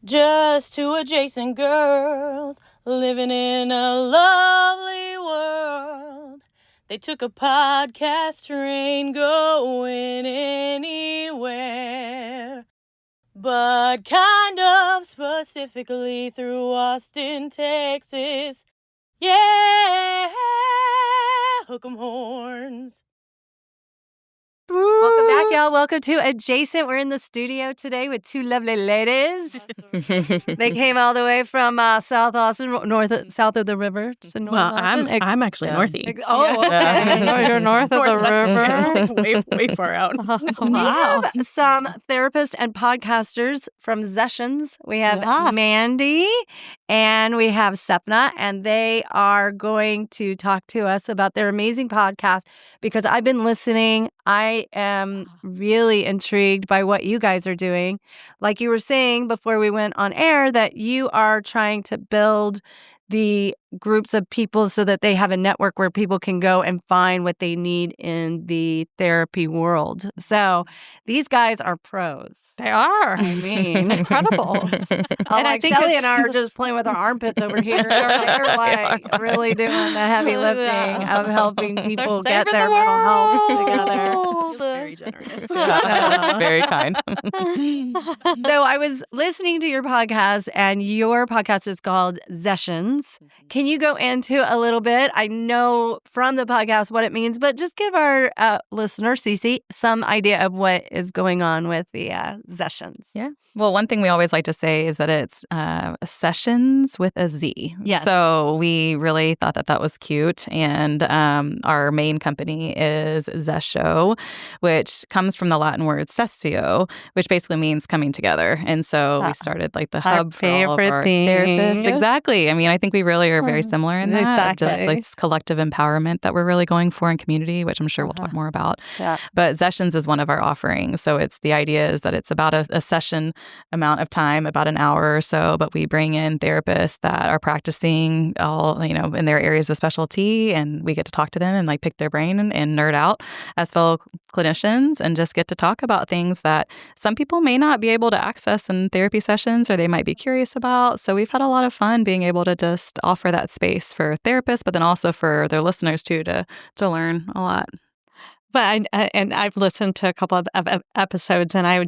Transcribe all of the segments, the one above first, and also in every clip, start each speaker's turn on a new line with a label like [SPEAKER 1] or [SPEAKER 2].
[SPEAKER 1] Just two adjacent girls living in a lovely world. They took a podcast train going anywhere, but kind of specifically through Austin, Texas. Yeah, hook 'em horns.
[SPEAKER 2] Welcome back, y'all. Welcome to Adjacent. We're in the studio today with two lovely ladies. They came all the way from South Austin, south of the river. To North Austin.
[SPEAKER 1] I'm actually northeast.
[SPEAKER 2] Oh, okay. You're north of the river.
[SPEAKER 1] way far out.
[SPEAKER 2] We have some therapists and podcasters from Zessions. We have Mandi and we have Sapna, and they are going to talk to us about their amazing podcast because I've been listening. I am really intrigued by what you guys are doing. Like you were saying before we went on air, that you are trying to build the groups of people so that they have a network where people can go and find what they need in the therapy world. So these guys are pros.
[SPEAKER 3] They are.
[SPEAKER 2] I mean,
[SPEAKER 3] incredible.
[SPEAKER 2] And I think Shelly and I are just playing with our armpits over here. They're like really doing the heavy lifting of helping people get their mental health together.
[SPEAKER 1] Very generous.
[SPEAKER 4] Very kind.
[SPEAKER 2] So I was listening to your podcast, and your podcast is called Zessions. Can you go into a little bit? I know from the podcast what it means, but just give our listener, Cece, some idea of what is going on with the Zessions.
[SPEAKER 4] Yeah. Well, one thing we always like to say is that it's sessions with a Z.
[SPEAKER 2] Yes.
[SPEAKER 4] So we really thought that was cute. And our main company is Zessio, which comes from the Latin word Zessio, which basically means coming together. And so we started like the hub for all of our therapists. Exactly. I mean, I think we really are very similar in that.
[SPEAKER 2] Exactly.
[SPEAKER 4] Just like this collective empowerment that we're really going for in community, which I'm sure we'll talk more about.
[SPEAKER 2] Yeah.
[SPEAKER 4] But Zessions is one of our offerings. So it's the idea is that it's about a session amount of time, about an hour or so, but we bring in therapists that are practicing all, in their areas of specialty, and we get to talk to them and like pick their brain and nerd out as fellow clinicians and just get to talk about things that some people may not be able to access in therapy sessions or they might be curious about. So we've had a lot of fun being able to just offer that space for therapists, but then also for their listeners too, to learn a lot.
[SPEAKER 3] But I've listened to a couple of episodes, and I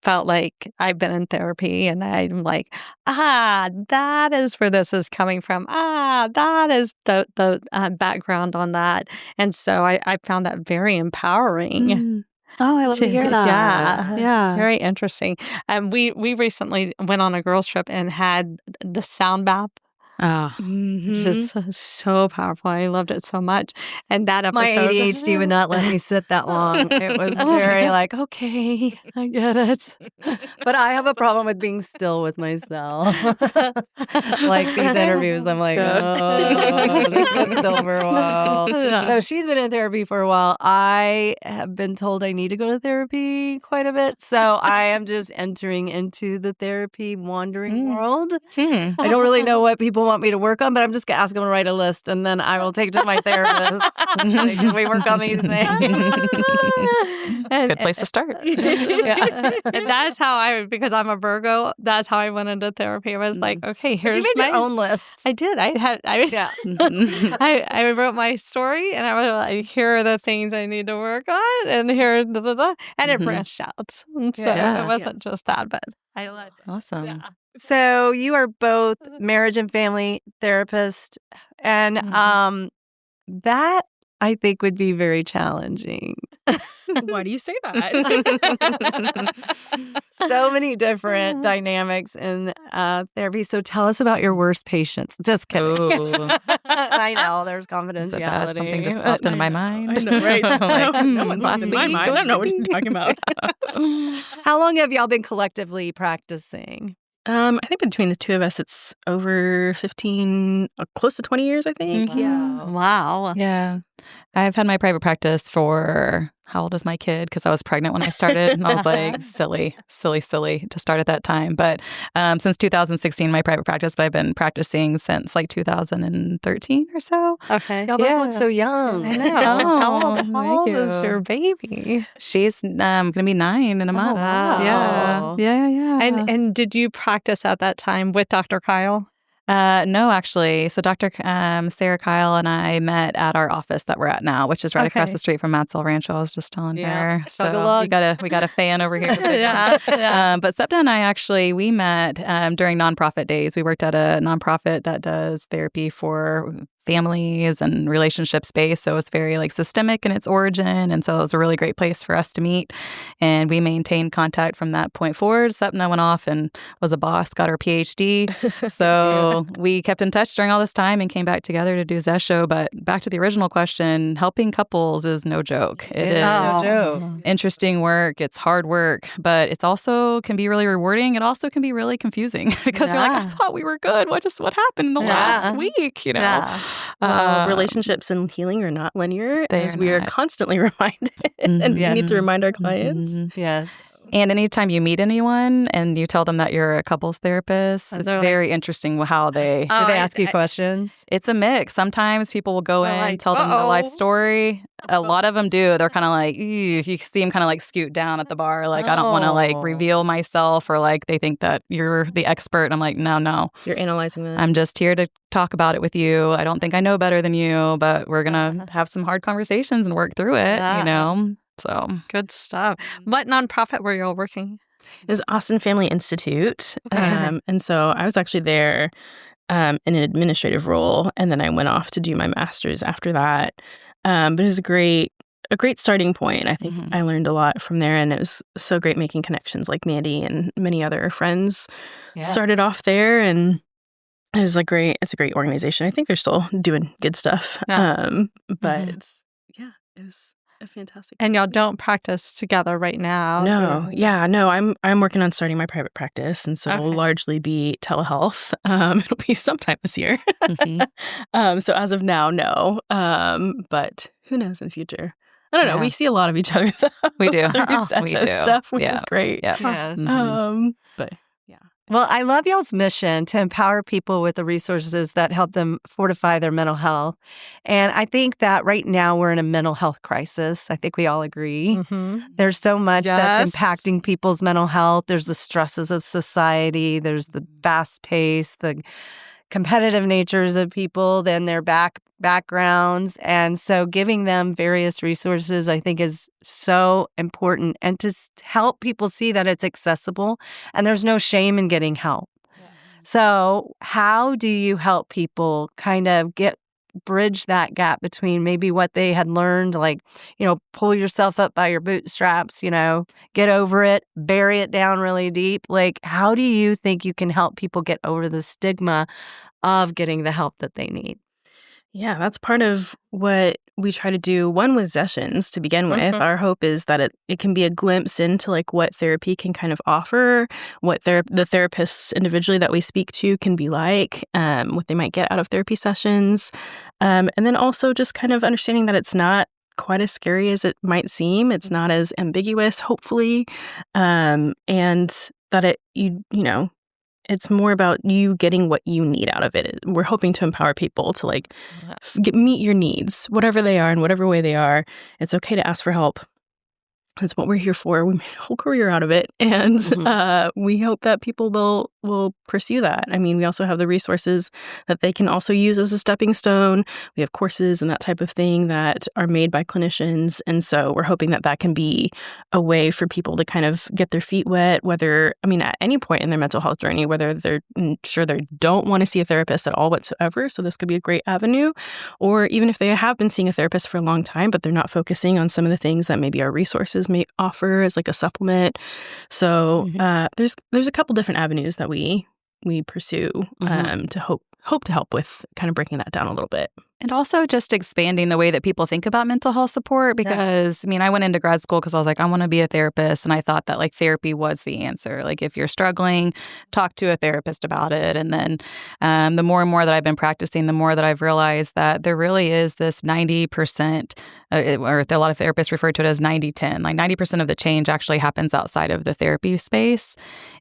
[SPEAKER 3] felt like I've been in therapy, and I'm like, that is where this is coming from. That is the background on that. And so I found that very empowering.
[SPEAKER 1] Oh, I love to hear that.
[SPEAKER 3] Yeah. It's very interesting. We recently went on a girls' trip and had the sound bath.
[SPEAKER 4] Oh,
[SPEAKER 3] Just so powerful. I loved it so much. And that episode,
[SPEAKER 2] My ADHD would not let me sit that long. It was very like, okay, I get it. But I have a problem with being still with myself. Like these interviews, I'm like, this is over a while. So she's been in therapy for a while. I have been told I need to go to therapy quite a bit. So I am just entering into the therapy wandering world. I don't really know what people want me to work on, but I'm just going to ask them to write a list, and then I will take it to my therapist. Like, can we work on these things?
[SPEAKER 4] good place to start.
[SPEAKER 3] And that's how because I'm a Virgo, that's how I went into therapy. I was like, okay, here's
[SPEAKER 2] you made your own list.
[SPEAKER 3] I did. I wrote my story, and I was like, here are the things I need to work on, and here, and it branched out. And so it wasn't just that, but I loved it.
[SPEAKER 4] Awesome.
[SPEAKER 3] Yeah.
[SPEAKER 2] So you are both marriage and family therapists, and that I think would be very challenging.
[SPEAKER 1] Why do you say that?
[SPEAKER 2] So many different dynamics in therapy. So tell us about your worst patients. Just kidding. I know there's confidentiality.
[SPEAKER 4] Something just popped into my mind.
[SPEAKER 1] I know, right? No one popped in my mind. I don't know what you're talking about.
[SPEAKER 2] How long have y'all been collectively practicing?
[SPEAKER 1] I think between the two of us, it's over 15, close to 20 years, I think.
[SPEAKER 2] Yeah.
[SPEAKER 3] Wow.
[SPEAKER 4] Yeah. I've had my private practice for, how old is my kid? Because I was pregnant when I started. And I was like, silly to start at that time. But since 2016, my private practice, but I've been practicing since like 2013 or so.
[SPEAKER 3] Okay.
[SPEAKER 2] Y'all both look so young.
[SPEAKER 3] I know. How old is your baby?
[SPEAKER 4] She's going to be 9 in a month.
[SPEAKER 2] wow.
[SPEAKER 4] Yeah.
[SPEAKER 3] And did you practice at that time with Dr. Kyle?
[SPEAKER 4] No, actually. So Dr. Sarah Kyle and I met at our office that we're at now, which is right across the street from Matsell Rancho. I was just telling her. So we got a fan over here. But Sapna and I actually, we met during nonprofit days. We worked at a nonprofit that does therapy for families and relationship space. So it's very like systemic in its origin. And so it was a really great place for us to meet. And we maintained contact from that point forward. Sapna went off and was a boss, got her PhD. So we kept in touch during all this time and came back together to do Zessio. But back to the original question, helping couples is no joke. It is interesting work. It's hard work, but it's also can be really rewarding. It also can be really confusing because you're like, I thought we were good. What happened in the last week, you know?
[SPEAKER 1] Yeah. Relationships and healing are not linear, as we are constantly reminded, and we need to remind our clients.
[SPEAKER 2] Yes.
[SPEAKER 4] And anytime you meet anyone and you tell them that you're a couples therapist, it's very interesting how they...
[SPEAKER 2] Do they ask you questions?
[SPEAKER 4] It's a mix. Sometimes people will go in and tell them their life story. A lot of them do. They're kind of like, you see them kind of like scoot down at the bar. Like, I don't want to like reveal myself, or like they think that you're the expert. And I'm like, no.
[SPEAKER 1] You're analyzing them.
[SPEAKER 4] I'm just here to talk about it with you. I don't think I know better than you, but we're going to have some hard conversations and work through it, you know? So
[SPEAKER 3] good stuff. What nonprofit were you all working?
[SPEAKER 1] It was Austin Family Institute. And so I was actually there in an administrative role. And then I went off to do my master's after that. But it was a great starting point. I think I learned a lot from there. And it was so great making connections like Mandi and many other friends started off there. And it's a great organization. I think they're still doing good stuff. But it was a fantastic.
[SPEAKER 3] And y'all don't practice together right now?
[SPEAKER 1] No. I'm working on starting my private practice, and so it'll largely be telehealth. It'll be sometime this year. So as of now, no. But who knows in the future? I don't know. We see a lot of each other though.
[SPEAKER 4] We do.
[SPEAKER 1] We do stuff, which is great.
[SPEAKER 4] Yeah.
[SPEAKER 1] But
[SPEAKER 2] well, I love y'all's mission to empower people with the resources that help them fortify their mental health. And I think that right now we're in a mental health crisis. I think we all agree. There's so much that's impacting people's mental health. There's the stresses of society. There's the fast pace, the competitive natures of people, then their backgrounds. And so giving them various resources, I think, is so important, and to help people see that it's accessible and there's no shame in getting help. So how do you help people kind of bridge that gap between maybe what they had learned, like, pull yourself up by your bootstraps, get over it, bury it down really deep? Like, how do you think you can help people get over the stigma of getting the help that they need?
[SPEAKER 1] Yeah, that's part of what we try to do. One with Zessions to begin with. Our hope is that it can be a glimpse into like what therapy can kind of offer, what the therapists individually that we speak to can be like, what they might get out of therapy sessions. And then also just kind of understanding that it's not quite as scary as it might seem. It's not as ambiguous, hopefully. And that it's more about you getting what you need out of it. We're hoping to empower people to meet your needs, whatever they are in whatever way they are. It's okay to ask for help. That's what we're here for. We made a whole career out of it. And we hope that people will pursue that. I mean, we also have the resources that they can also use as a stepping stone. We have courses and that type of thing that are made by clinicians. And so we're hoping that can be a way for people to kind of get their feet wet, at any point in their mental health journey, whether they're sure they don't want to see a therapist at all whatsoever. So this could be a great avenue. Or even if they have been seeing a therapist for a long time, but they're not focusing on some of the things that maybe our resources may offer as like a supplement. So there's a couple different avenues that we pursue to hope to help with kind of breaking that down a little bit.
[SPEAKER 4] And also just expanding the way that people think about mental health support because, I went into grad school because I was like, I want to be a therapist. And I thought that like therapy was the answer. Like if you're struggling, talk to a therapist about it. And then the more and more that I've been practicing, the more that I've realized that there really is this 90%, or a lot of therapists refer to it as 90-10. Like 90% of the change actually happens outside of the therapy space.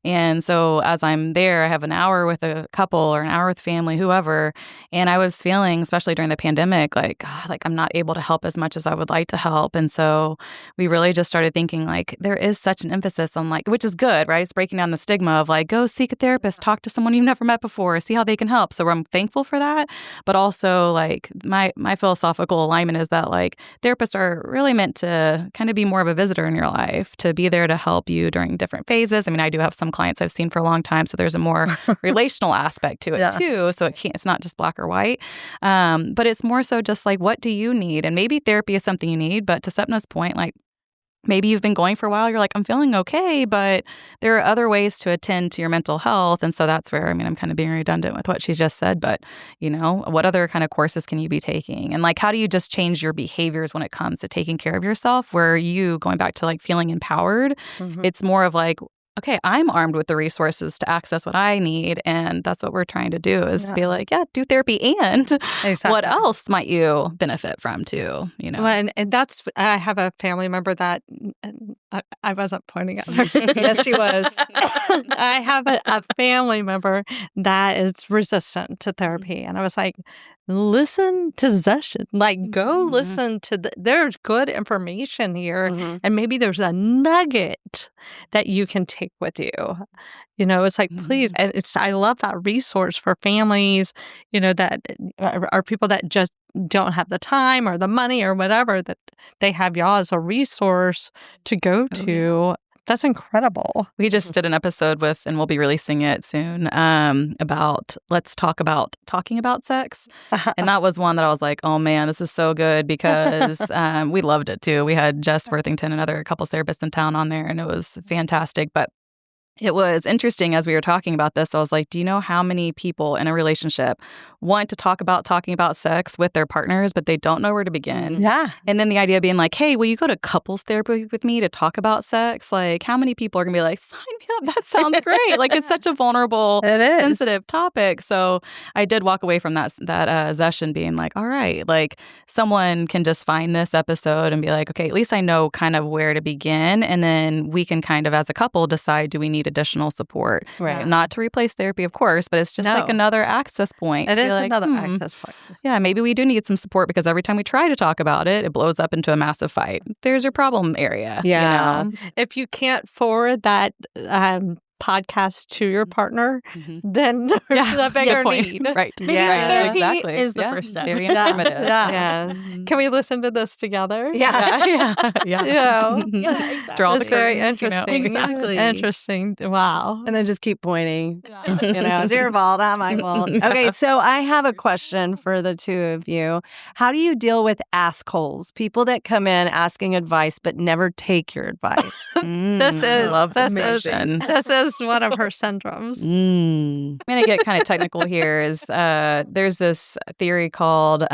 [SPEAKER 4] And so as I'm there, I have an hour with a couple or an hour with family, whoever. And I was feeling, especially during the pandemic, like I'm not able to help as much as I would like to help. And so we really just started thinking like there is such an emphasis on like, which is good, right? It's breaking down the stigma of like, go seek a therapist, talk to someone you've never met before, see how they can help. So I'm thankful for that. But also like my philosophical alignment is that like therapists are really meant to kind of be more of a visitor in your life, to be there to help you during different phases. I do have some clients I've seen for a long time, so there's a more relational aspect to it too. So it's not just black or white. But it's more so just like, what do you need? And maybe therapy is something you need, but to Sapna's point, like maybe you've been going for a while, you're like, I'm feeling okay, but there are other ways to attend to your mental health. And so that's where, I'm kind of being redundant with what she just said, but what other kind of courses can you be taking? And like, how do you just change your behaviors when it comes to taking care of yourself, where you, going back to like feeling empowered, it's more of like, okay, I'm armed with the resources to access what I need. And that's what we're trying to do is be like, do therapy and what else might you benefit from too,
[SPEAKER 3] Well, and that's, I have a family member that, I wasn't pointing at her.
[SPEAKER 2] Yes, she was.
[SPEAKER 3] I have a family member that is resistant to therapy. And I was like, listen to Zessions. Like, go listen to there's good information here. And maybe there's a nugget that you can take with you. It's like, please. And I love that resource for families, that are people that just don't have the time or the money or whatever, that they have y'all as a resource to go to. That's incredible.
[SPEAKER 4] We just did an episode with, and we'll be releasing it soon, about talking about sex. And that was one that I was like, oh man, this is so good, because we loved it too. We had Jess Worthington and other couples therapists in town on there, and it was fantastic. But it was interesting as we were talking about this. I was like, do you know how many people in a relationship want to talking about sex with their partners, but they don't know where to begin?
[SPEAKER 3] Yeah.
[SPEAKER 4] And then the idea being like, hey, will you go to couples therapy with me to talk about sex? Like, how many people are going to be like, sign me up, that sounds great. Like, it's such a vulnerable, sensitive topic. So I did walk away from that session being like, all right, like someone can just find this episode and be like, okay, at least I know kind of where to begin. And then we can kind of, as a couple, decide, do we need additional support?
[SPEAKER 2] Right.
[SPEAKER 4] So not to replace therapy, of course, but it's just like another access point.
[SPEAKER 3] It is
[SPEAKER 4] like,
[SPEAKER 3] another access point.
[SPEAKER 4] Yeah, maybe we do need some support, because every time we try to talk about it, it blows up into a massive fight. There's your problem area.
[SPEAKER 2] Yeah.
[SPEAKER 3] If you can't forward that podcast to your partner, then there's a bigger need.
[SPEAKER 4] Right.
[SPEAKER 2] Yeah.
[SPEAKER 1] Therapy
[SPEAKER 4] exactly.
[SPEAKER 1] is the first step.
[SPEAKER 4] Very informative.
[SPEAKER 2] Yes.
[SPEAKER 3] Can we listen to this together?
[SPEAKER 2] Yeah.
[SPEAKER 3] Yeah.
[SPEAKER 1] Exactly.
[SPEAKER 4] Draw the
[SPEAKER 3] It's very
[SPEAKER 4] curtains,
[SPEAKER 3] interesting.
[SPEAKER 1] Exactly.
[SPEAKER 3] Interesting. Wow.
[SPEAKER 2] And then just keep pointing. It's your fault, not my fault. Okay, so I have a question for the two of you. How do you deal with assholes? People that come in asking advice but never take your advice.
[SPEAKER 3] This is one of her syndromes.
[SPEAKER 4] I'm going to get kind of technical here. There's this theory called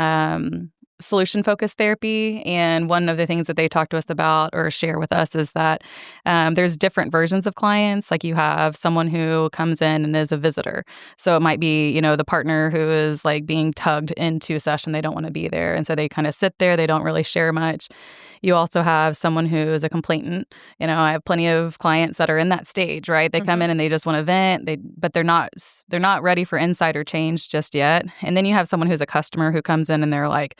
[SPEAKER 4] solution-focused therapy. And one of the things that they talk to us about or share with us is that there's different versions of clients. Like you have someone who comes in and is a visitor. So it might be, the partner who is like being tugged into a session. They don't want to be there. And so they kind of sit there. They don't really share much. You also have someone who is a complainant. I have plenty of clients that are in that stage, right? They come in and they just want to vent, but they're not ready for insight or change just yet. And then you have someone who's a customer who comes in and they're like,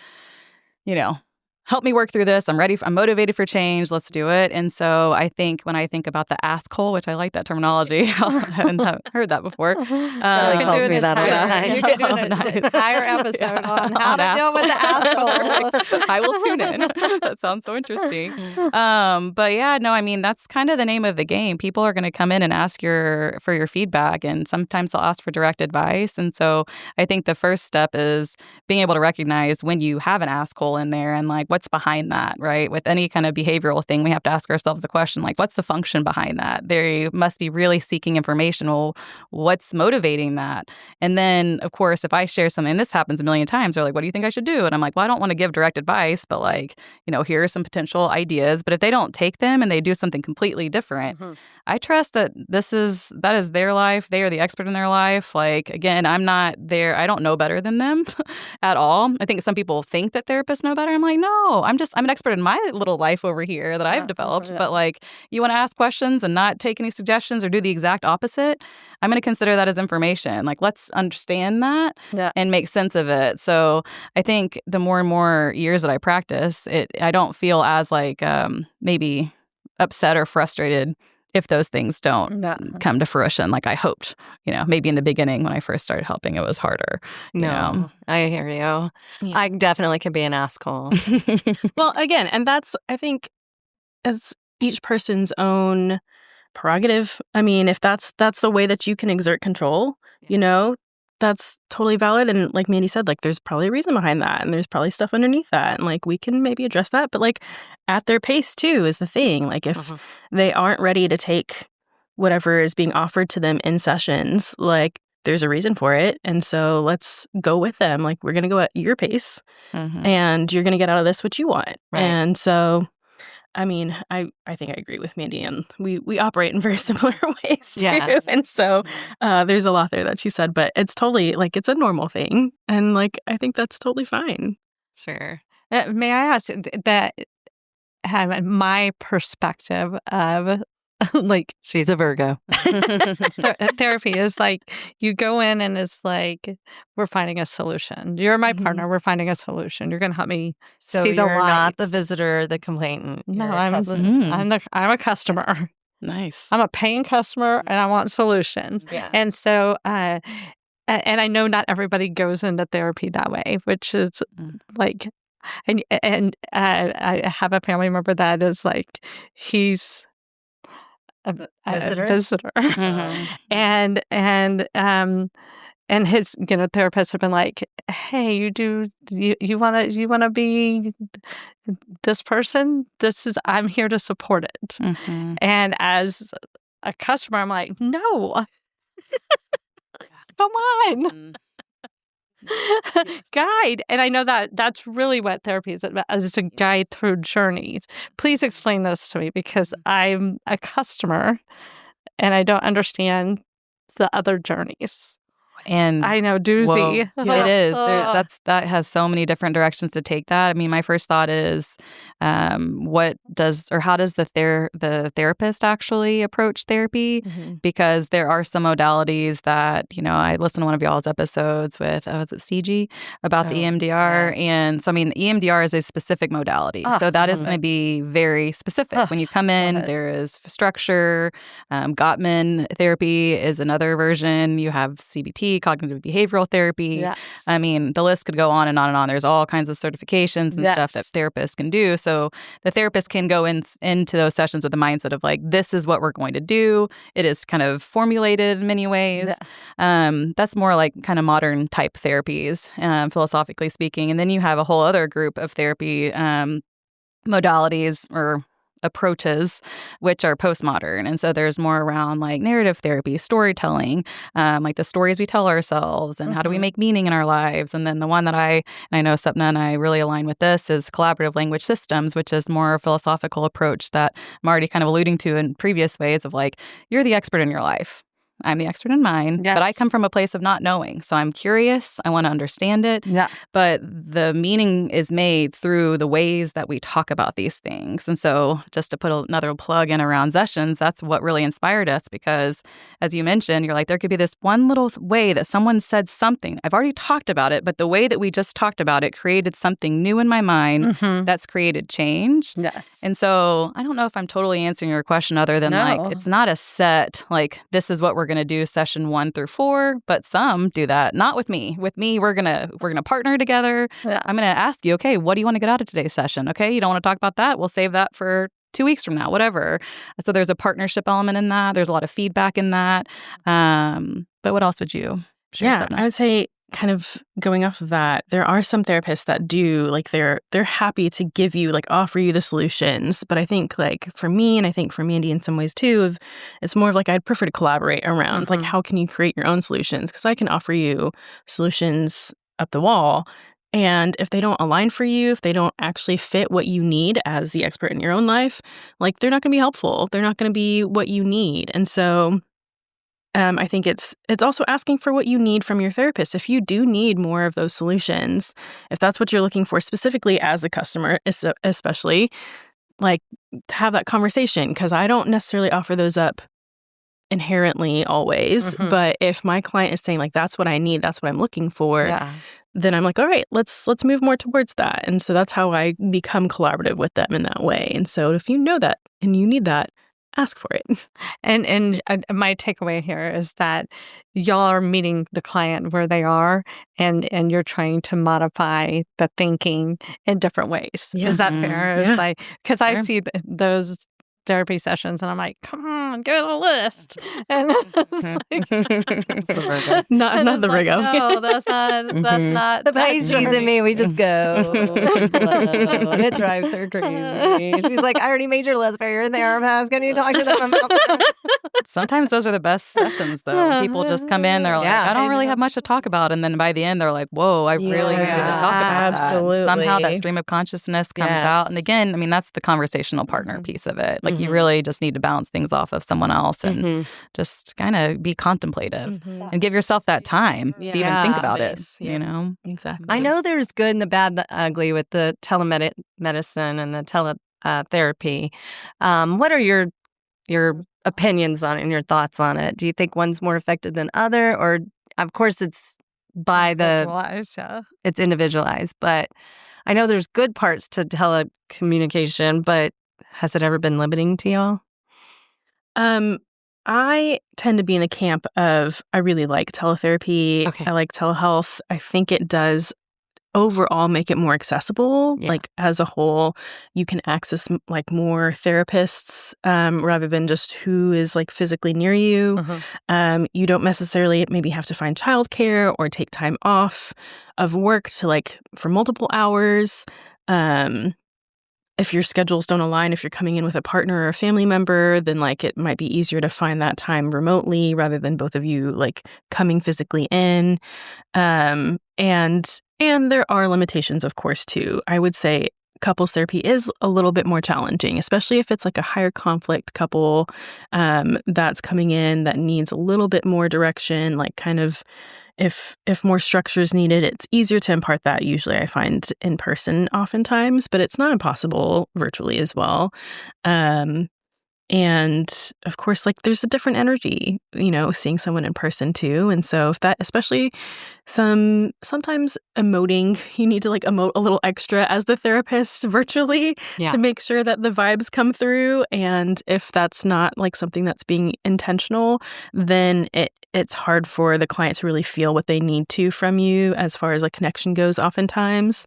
[SPEAKER 4] help me work through this. I'm motivated for change. Let's do it. And so I think when I think about the asshole, which I like that terminology, I haven't heard that before.
[SPEAKER 2] Shelly calls me that all the time.
[SPEAKER 3] You can do an entire episode on how to deal with the asshole.
[SPEAKER 4] I will tune in. That sounds so interesting. But yeah, no, that's kind of the name of the game. People are going to come in and ask for your feedback, and sometimes they'll ask for direct advice. And so I think the first step is being able to recognize when you have an asshole in there and like, what's behind that, right? With any kind of behavioral thing, we have to ask ourselves the question, like, what's the function behind that? They must be really seeking information. Well, what's motivating that? And then, of course, if I share something, and this happens a million times, they're like, what do you think I should do? And I'm like, well, I don't want to give direct advice, but like, here are some potential ideas. But if they don't take them and they do something completely different, I trust that that is their life. They are the expert in their life. Like, again, I'm not there. I don't know better than them at all. I think some people think that therapists know better. I'm like, no, I'm an expert in my little life over here that I've developed. But like, you want to ask questions and not take any suggestions or do the exact opposite, I'm going to consider that as information. Like, let's understand that and make sense of it. So I think the more and more years that I practice, I don't feel as like maybe upset or frustrated if those things don't come to fruition like I hoped. Maybe in the beginning when I first started helping, it was harder.
[SPEAKER 2] I hear you. Yeah. I definitely could be an asshole.
[SPEAKER 1] Well, again, and that's, I think, as each person's own prerogative. I mean, if that's the way that you can exert control, that's totally valid. And like Mandi said, like, there's probably a reason behind that. And there's probably stuff underneath that. And like, we can maybe address that. But like, at their pace too is the thing. Like, if they aren't ready to take whatever is being offered to them in sessions, like, there's a reason for it. And so let's go with them. Like, we're going to go at your pace and you're going to get out of this what you want. Right. And so, I mean, I think I agree with Mandi, and we operate in very similar ways too. Yes. And so there's a lot there that she said, but it's totally like, it's a normal thing. And like, I think that's totally fine.
[SPEAKER 3] Sure. May I ask that my perspective of like,
[SPEAKER 2] she's a Virgo.
[SPEAKER 3] Therapy is like, you go in and it's like, we're finding a solution. You're my partner. We're finding a solution. You're going to help me see the light.
[SPEAKER 2] You're not the visitor, the complainant.
[SPEAKER 3] No, I'm a customer.
[SPEAKER 4] Nice.
[SPEAKER 3] I'm a paying customer and I want solutions. Yeah. And so, and I know not everybody goes into therapy that way, which is like, and I have a family member that is like, he's a visitor. And his therapists have been like, hey, you want to be this person, I'm here to support it. And as a customer, I'm like, no. Come on. Guide. And I know that's really what therapy is about, is to guide through journeys. Please explain this to me, because I'm a customer and I don't understand the other journeis.
[SPEAKER 4] And
[SPEAKER 3] I know, doozy.
[SPEAKER 4] Whoa, it is. That has so many different directions to take that. I mean, my first thought is, how does the therapist actually approach therapy? Because there are some modalities that, I listened to one of y'all's episodes with, was it CG, about the EMDR. Yes. And so, I mean, EMDR is a specific modality. So that is going to be very specific. When you come in, there is structure. Gottman therapy is another version. You have CBT, cognitive behavioral therapy. Yes. I mean, the list could go on and on and on. There's all kinds of certifications and stuff that therapists can do. So the therapist can go into those sessions with the mindset of like, this is what we're going to do. It is kind of formulated in many ways. Yes. That's more like kind of modern type therapies, philosophically speaking. And then you have a whole other group of therapy modalities or approaches, which are postmodern. And so there's more around like narrative therapy, storytelling, like the stories we tell ourselves and how do we make meaning in our lives. And then the one that I know Sapna and I really align with this is collaborative language systems, which is more a philosophical approach that I'm already kind of alluding to in previous ways of like, you're the expert in your life. I'm the expert in mine, but I come from a place of not knowing. So I'm curious. I want to understand it. Yeah. But the meaning is made through the ways that we talk about these things. And so just to put another plug in around Zessions, that's what really inspired us because, as you mentioned, you're like, there could be this one little way that someone said something. I've already talked about it, but the way that we just talked about it created something new in my mind that's created change. Yes. And so I don't know if I'm totally answering your question other than like, it's not a set, like, this is what we're going to do session 1 through 4, but some do that. Not with me. With me, we're gonna partner together. Yeah. I'm gonna ask you, okay, what do you want to get out of today's session? Okay, you don't want to talk about that? We'll save that for 2 weeks from now, whatever. So there's a partnership element in that. There's a lot of feedback in that. But what else would you share?
[SPEAKER 1] Yeah, I would say kind of going off of that, there are some therapists that do, like, they're happy to give you, like, offer you the solutions. But I think, like, for me, and I think for Mandi in some ways too, it's more of like I'd prefer to collaborate around, like, how can you create your own solutions? Because I can offer you solutions up the wall. And if they don't align for you, if they don't actually fit what you need as the expert in your own life, like, they're not going to be helpful. They're not going to be what you need. And so I think it's also asking for what you need from your therapist. If you do need more of those solutions, if that's what you're looking for specifically as a customer, especially, like, to have that conversation, because I don't necessarily offer those up inherently always. But if my client is saying, like, that's what I need, that's what I'm looking for, then I'm like, all right, let's move more towards that. And so that's how I become collaborative with them in that way. And so if you know that and you need that, ask for it.
[SPEAKER 3] And my takeaway here is that y'all are meeting the client where they are, and you're trying to modify the thinking in different ways.
[SPEAKER 1] Yeah.
[SPEAKER 3] Is that fair?
[SPEAKER 1] Yeah.
[SPEAKER 3] It's like, because I see those therapy sessions, and I'm like, come on, get a list. And it's like,
[SPEAKER 1] not the Virgo.
[SPEAKER 3] No, that's not
[SPEAKER 2] The Pisces in me, we just go. And it drives her crazy. She's like, I already made your list for your therapist. Can you talk to them about that?
[SPEAKER 4] Sometimes those are the best sessions, though. People just come in, they're like, I don't really have much to talk about. And then by the end, they're like, whoa, I really needed to talk about
[SPEAKER 1] absolutely.
[SPEAKER 4] that. Somehow that stream of consciousness comes out. And again, I mean, that's the conversational partner piece of it. Like, you really just need to bounce things off of someone else and just kind of be contemplative and give yourself that time to even think about it, you know?
[SPEAKER 1] Exactly.
[SPEAKER 2] I know there's good and the bad, the ugly with the telemedicine and the teletherapy. What are your opinions on it and your thoughts on it? Do you think one's more effective than other? Or, of course, it's by it's individualized. But I know there's good parts to telecommunication, but has it ever been limiting to y'all?
[SPEAKER 1] I tend to be in the camp of I really like teletherapy.
[SPEAKER 2] Okay.
[SPEAKER 1] I like telehealth. I think it does overall make it more accessible. Like, as a whole, you can access like more therapists rather than just who is like physically near you. You don't necessarily maybe have to find childcare or take time off of work to like for multiple hours. If your schedules don't align, if you're coming in with a partner or a family member, then like it might be easier to find that time remotely rather than both of you like coming physically in. And there are limitations, of course, too. I would say couples therapy is a little bit more challenging, especially if it's like a higher conflict couple that's coming in that needs a little bit more direction, like kind of if more structure is needed, it's easier to impart that usually, I find, in person oftentimes, but it's not impossible virtually as well. And of course, like there's a different energy, you know, seeing someone in person too. And so if that, especially sometimes emoting, you need to like emote a little extra as the therapist virtually to make sure that the vibes come through. And if that's not like something that's being intentional, then it's hard for the client to really feel what they need to from you as far as like connection goes oftentimes.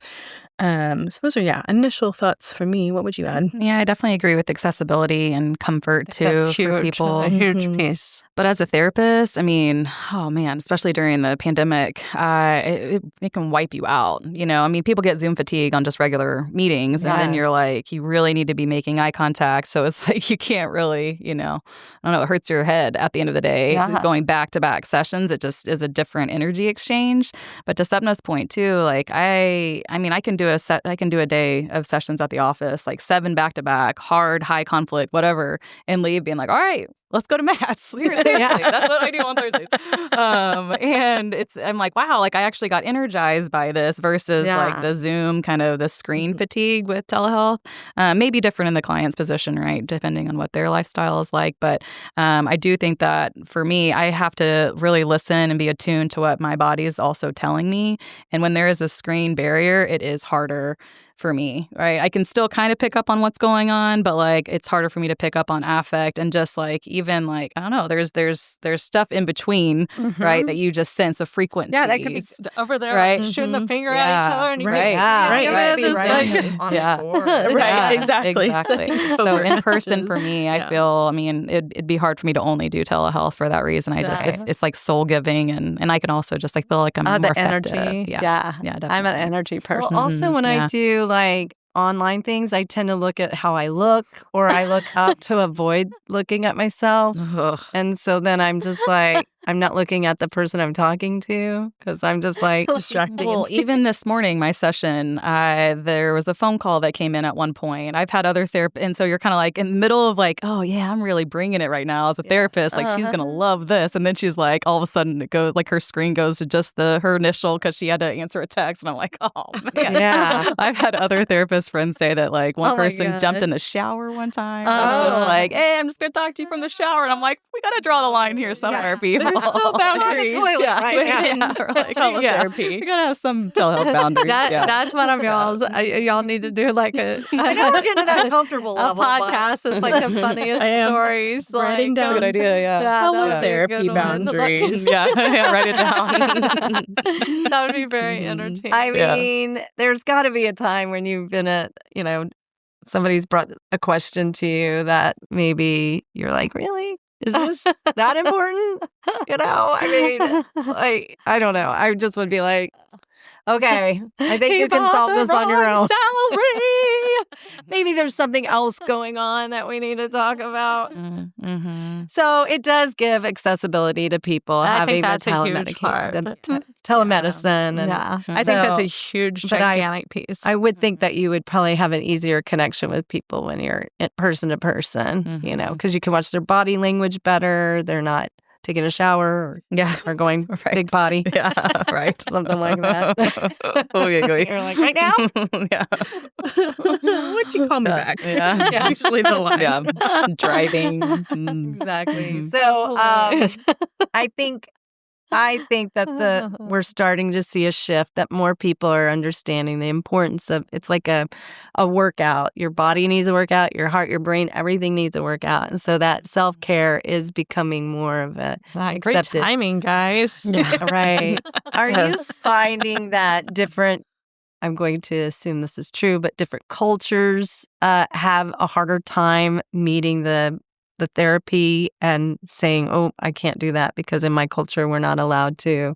[SPEAKER 1] So those are, initial thoughts for me. What would you add?
[SPEAKER 4] Yeah, I definitely agree with accessibility and comfort too.
[SPEAKER 3] That's huge,
[SPEAKER 4] for people.
[SPEAKER 3] A huge piece.
[SPEAKER 4] But as a therapist, I mean, oh man, especially during the pandemic, it can wipe you out. You know, I mean, people get Zoom fatigue on just regular meetings, and then you're like, you really need to be making eye contact. So it's like you can't really, you know, I don't know, it hurts your head at the end of the day. Going back to back sessions, it just is a different energy exchange. But to Sapna's point too, like I mean, I can do a day of sessions at the office, like 7 back to back, hard, high conflict, whatever, and leave being like, all right, let's go to Matt's. Seriously, that's what I do on Thursdays. And I'm like, wow, like I actually got energized by this versus like the Zoom kind of the screen fatigue with telehealth. Maybe different in the client's position, right? Depending on what their lifestyle is like. But I do think that for me, I have to really listen and be attuned to what my body is also telling me. And when there is a screen barrier, it is harder for me, right? I can still kind of pick up on what's going on, but like it's harder for me to pick up on affect and just like even like I don't know. There's stuff in between, right? That you just sense a frequency.
[SPEAKER 3] Yeah, that could be over there,
[SPEAKER 4] right?
[SPEAKER 3] like, shooting the finger at each other, and you
[SPEAKER 4] right,
[SPEAKER 1] right, exactly.
[SPEAKER 4] So in person for me, I feel. I mean, it'd be hard for me to only do telehealth for that reason. I just it's like soul giving, and I can also just like feel like I'm more
[SPEAKER 3] the
[SPEAKER 4] effective.
[SPEAKER 3] energy.
[SPEAKER 4] Yeah, definitely.
[SPEAKER 3] I'm an energy person.
[SPEAKER 2] Well, also when I do like online things, I tend to look at how I look, or I look up to avoid looking at myself. And so then I'm just like, I'm not looking at the person I'm talking to because I'm just like
[SPEAKER 1] distracting.
[SPEAKER 4] Well, even this morning, my session, there was a phone call that came in at one point. I've had other therapists, and so you're kind of like in the middle of like, oh yeah, I'm really bringing it right now as a therapist. Like she's gonna love this, and then she's like, all of a sudden it goes like her screen goes to just her initial because she had to answer a text, and I'm like, oh man.
[SPEAKER 2] Yeah.
[SPEAKER 4] I've had other therapist friends say that like one person jumped in the shower one time. And was just like, hey, I'm just gonna talk to you from the shower, and I'm like, we gotta draw the line here somewhere, people.
[SPEAKER 1] There's still boundaries. Teletherapy.
[SPEAKER 4] We gotta have some telehealth boundaries.
[SPEAKER 3] That's one of y'all's. Y'all need to do like
[SPEAKER 2] I know we're getting to that comfortable
[SPEAKER 3] a
[SPEAKER 2] level.
[SPEAKER 3] podcast. It's like the funniest
[SPEAKER 1] Writing
[SPEAKER 3] stories. Like,
[SPEAKER 1] down.
[SPEAKER 4] That's a good idea. Yeah.
[SPEAKER 1] Teletherapy boundaries.
[SPEAKER 4] Write it down.
[SPEAKER 3] That would be very entertaining.
[SPEAKER 2] I mean, there's got to be a time when you've been at, somebody's brought a question to you that maybe you're like, really? Is this that important? I mean, like, I don't know. I just would be like, okay, I think you can solve this on your own. Maybe there's something else going on that we need to talk about. So it does give accessibility to people
[SPEAKER 3] I
[SPEAKER 2] having
[SPEAKER 3] think that's
[SPEAKER 2] the
[SPEAKER 3] a huge part.
[SPEAKER 2] Telemedicine. And
[SPEAKER 3] I think that's a huge, gigantic piece.
[SPEAKER 2] I would think that you would probably have an easier connection with people when you're person to person, because you can watch their body language better. They're not taking a shower or going big potty.
[SPEAKER 4] Yeah, right.
[SPEAKER 2] Something like that. You're like, right now?
[SPEAKER 1] Would you call me back?
[SPEAKER 4] Yeah.
[SPEAKER 1] Actually, the line.
[SPEAKER 4] Yeah. Driving.
[SPEAKER 2] Exactly. So I think that we're starting to see a shift, that more people are understanding the importance of, it's like a workout. Your body needs a workout, your heart, your brain, everything needs a workout. And so that self-care is becoming more of a
[SPEAKER 3] great timing, guys.
[SPEAKER 2] Right. Are you finding that different, I'm going to assume this is true, but different cultures have a harder time meeting the therapy and saying, oh, I can't do that because in my culture we're not allowed to?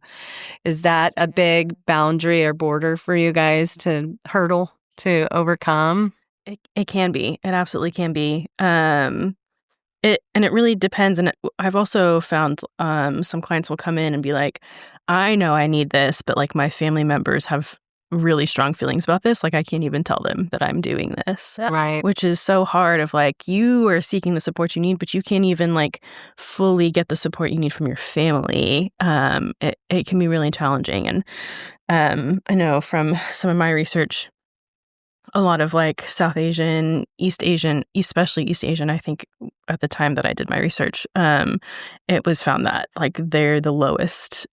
[SPEAKER 2] Is that a big boundary or border for you guys to hurdle, to overcome?
[SPEAKER 1] It can be. It absolutely can be. It really depends. And I've also found some clients will come in and be like, I know I need this, but like my family members have really strong feelings about this. Like I can't even tell them that I'm doing this.
[SPEAKER 2] Right.
[SPEAKER 1] Which is so hard of like, you are seeking the support you need, but you can't even like fully get the support you need from your family. It can be really challenging. And I know from some of my research, a lot of like South Asian, East Asian, especially East Asian, I think at the time that I did my research, it was found that like they're the lowest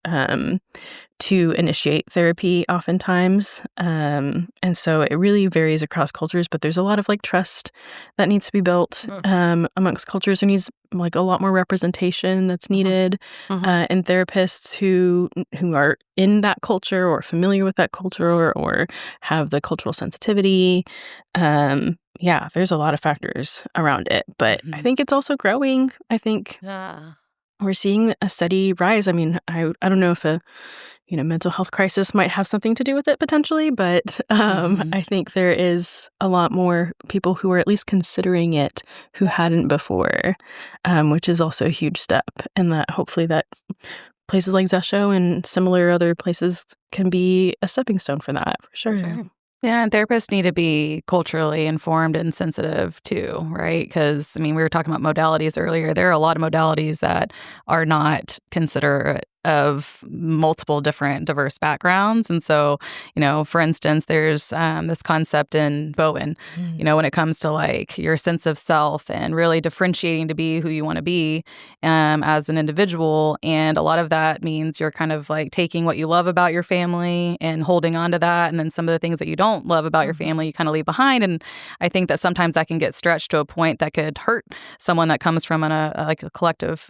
[SPEAKER 1] to initiate therapy oftentimes. And so it really varies across cultures, but there's a lot of like trust that needs to be built amongst cultures. There needs like a lot more representation that's needed in therapists who are in that culture or familiar with that culture or have the cultural sensitivity. There's a lot of factors around it, but I think it's also growing. I think we're seeing a steady rise. I mean, I don't know if a mental health crisis might have something to do with it potentially, but I think there is a lot more people who are at least considering it who hadn't before, which is also a huge step. And that hopefully that places like Zessio and similar other places can be a stepping stone for that, for sure.
[SPEAKER 4] Yeah, and therapists need to be culturally informed and sensitive too, right? Because, I mean, we were talking about modalities earlier. There are a lot of modalities that are not considered of multiple different diverse backgrounds. And so, for instance, there's this concept in Bowen, when it comes to like your sense of self and really differentiating to be who you want to be as an individual. And a lot of that means you're kind of like taking what you love about your family and holding on to that. And then some of the things that you don't love about your family, you kind of leave behind. And I think that sometimes that can get stretched to a point that could hurt someone that comes from a collective